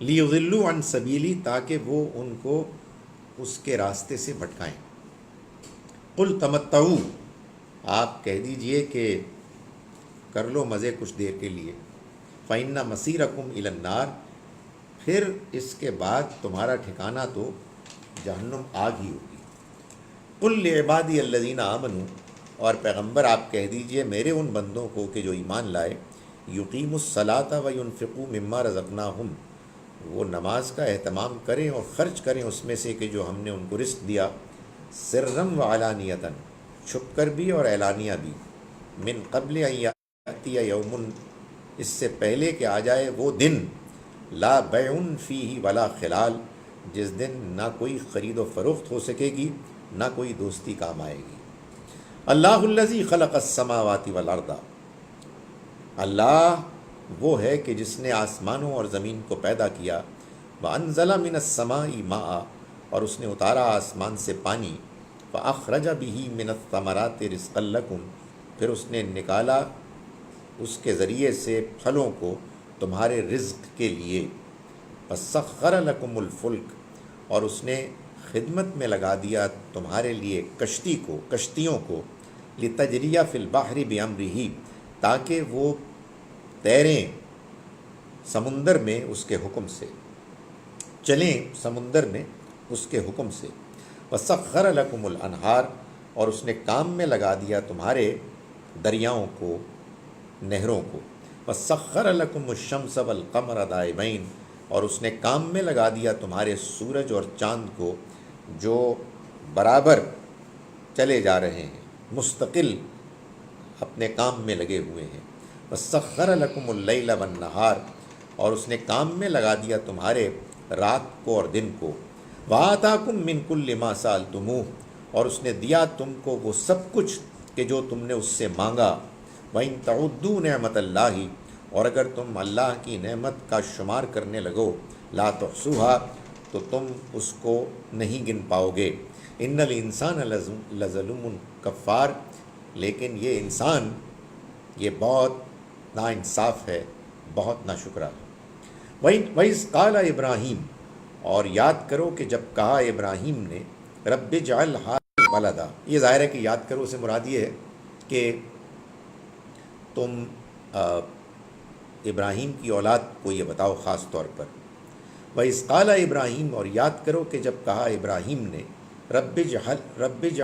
لِيُضِلُّوا عَن سَبِيلِهِ، تاکہ وہ ان کو اس کے راستے سے بھٹکائیں. قُلْ تَمَتَّعُوا، آپ کہہ دیجئے کہ کر لو مزے کچھ دیر کے لیے. فَإِنَّ مَصِيرَكُمْ إِلَى النَّارِ، پھر اس کے بعد تمہارا ٹھکانہ تو جہنم آگ ہی ہوگی. قُلْ لِعِبَادِيَ الَّذِينَ آمَنُوا، اور پیغمبر آپ کہہ دیجئے میرے ان بندوں کو کہ جو ایمان لائے. يُقِيمُوا الصَّلَاةَ وَيُنْفِقُوا مِمَّا رَزَقْنَاهُمْ، وہ نماز کا اہتمام کریں اور خرچ کریں اس میں سے کہ جو ہم نے ان کو رزق دیا. سرًا وعلانیۃً، چھپ کر بھی اور اعلانیہ بھی. من قبل ان یأتی یوم، اس سے پہلے کہ آ جائے وہ دن. لا بیع فیہ ولا خلال، جس دن نہ کوئی خرید و فروخت ہو سکے گی نہ کوئی دوستی کام آئے گی. اللہ الذی خلق السماوات والارض، اللہ وہ ہے کہ جس نے آسمانوں اور زمین کو پیدا کیا. وَأَنزَلَ مِنَ السَّمَاءِ مَاءً، اور اس نے اتارا آسمان سے پانی. فَأَخْرَجَ بِهِ مِنَ الثَّمَرَاتِ رِزْقًا لَكُمْ، پھر اس نے نکالا اس کے ذریعے سے پھلوں کو تمہارے رزق کے لیے. فَسَخَّرَ لَكُمُ الْفُلْكَ، اور اس نے خدمت میں لگا دیا تمہارے لیے کشتیوں کو. لِتَجْرِيَ فِي الْبَحْرِ بِأَمْرِهِ، تاکہ وہ تیریں سمندر میں اس کے حکم سے، چلیں سمندر میں اس کے حکم سے. وَسَخَّرَ لَكُمُ الْأَنْهَارَ، اور اس نے کام میں لگا دیا تمہارے دریاؤں کو، نہروں کو. وَسَخَّرَ لَكُمُ الشَّمْسَ وَالْقَمَرَ دَائِبَيْنِ، اور اس نے کام میں لگا دیا تمہارے سورج اور چاند کو جو برابر چلے جا رہے ہیں، مستقل اپنے کام میں لگے ہوئے ہیں. وَسَخَّرَ لَكُمُ اللَّيْلَ وَالنَّهَارَ، اور اس نے کام میں لگا دیا تمہارے رات کو اور دن کو. وَآتَاكُم مِّن كُلِّ مَا سَأَلْتُمُوهُ اور اس نے دیا تم کو وہ سب کچھ کہ جو تم نے اس سے مانگا. وَإِن تَعُدُّوا نِعْمَتَ اللَّهِ اور اگر تم اللہ کی نعمت کا شمار کرنے لگو لا تحصوها تو تم اس کو نہیں گن پاؤ گے. ان الانسان لظلوم کفار لیکن یہ انسان یہ بہت ناانصاف ہے، بہت ناشکرا. وَإِذْ قَالَ ابراہیم اور یاد کرو کہ جب کہا ابراہیم نے رب اجعل هذا البلد، یہ ظاہر ہے کہ یاد کرو سے مراد یہ ہے کہ تم ابراہیم کی اولاد کو یہ بتاؤ خاص طور پر. وَإِذْ قَالَ ابراہیم اور یاد کرو کہ جب کہا ابراہیم نے رب اجعل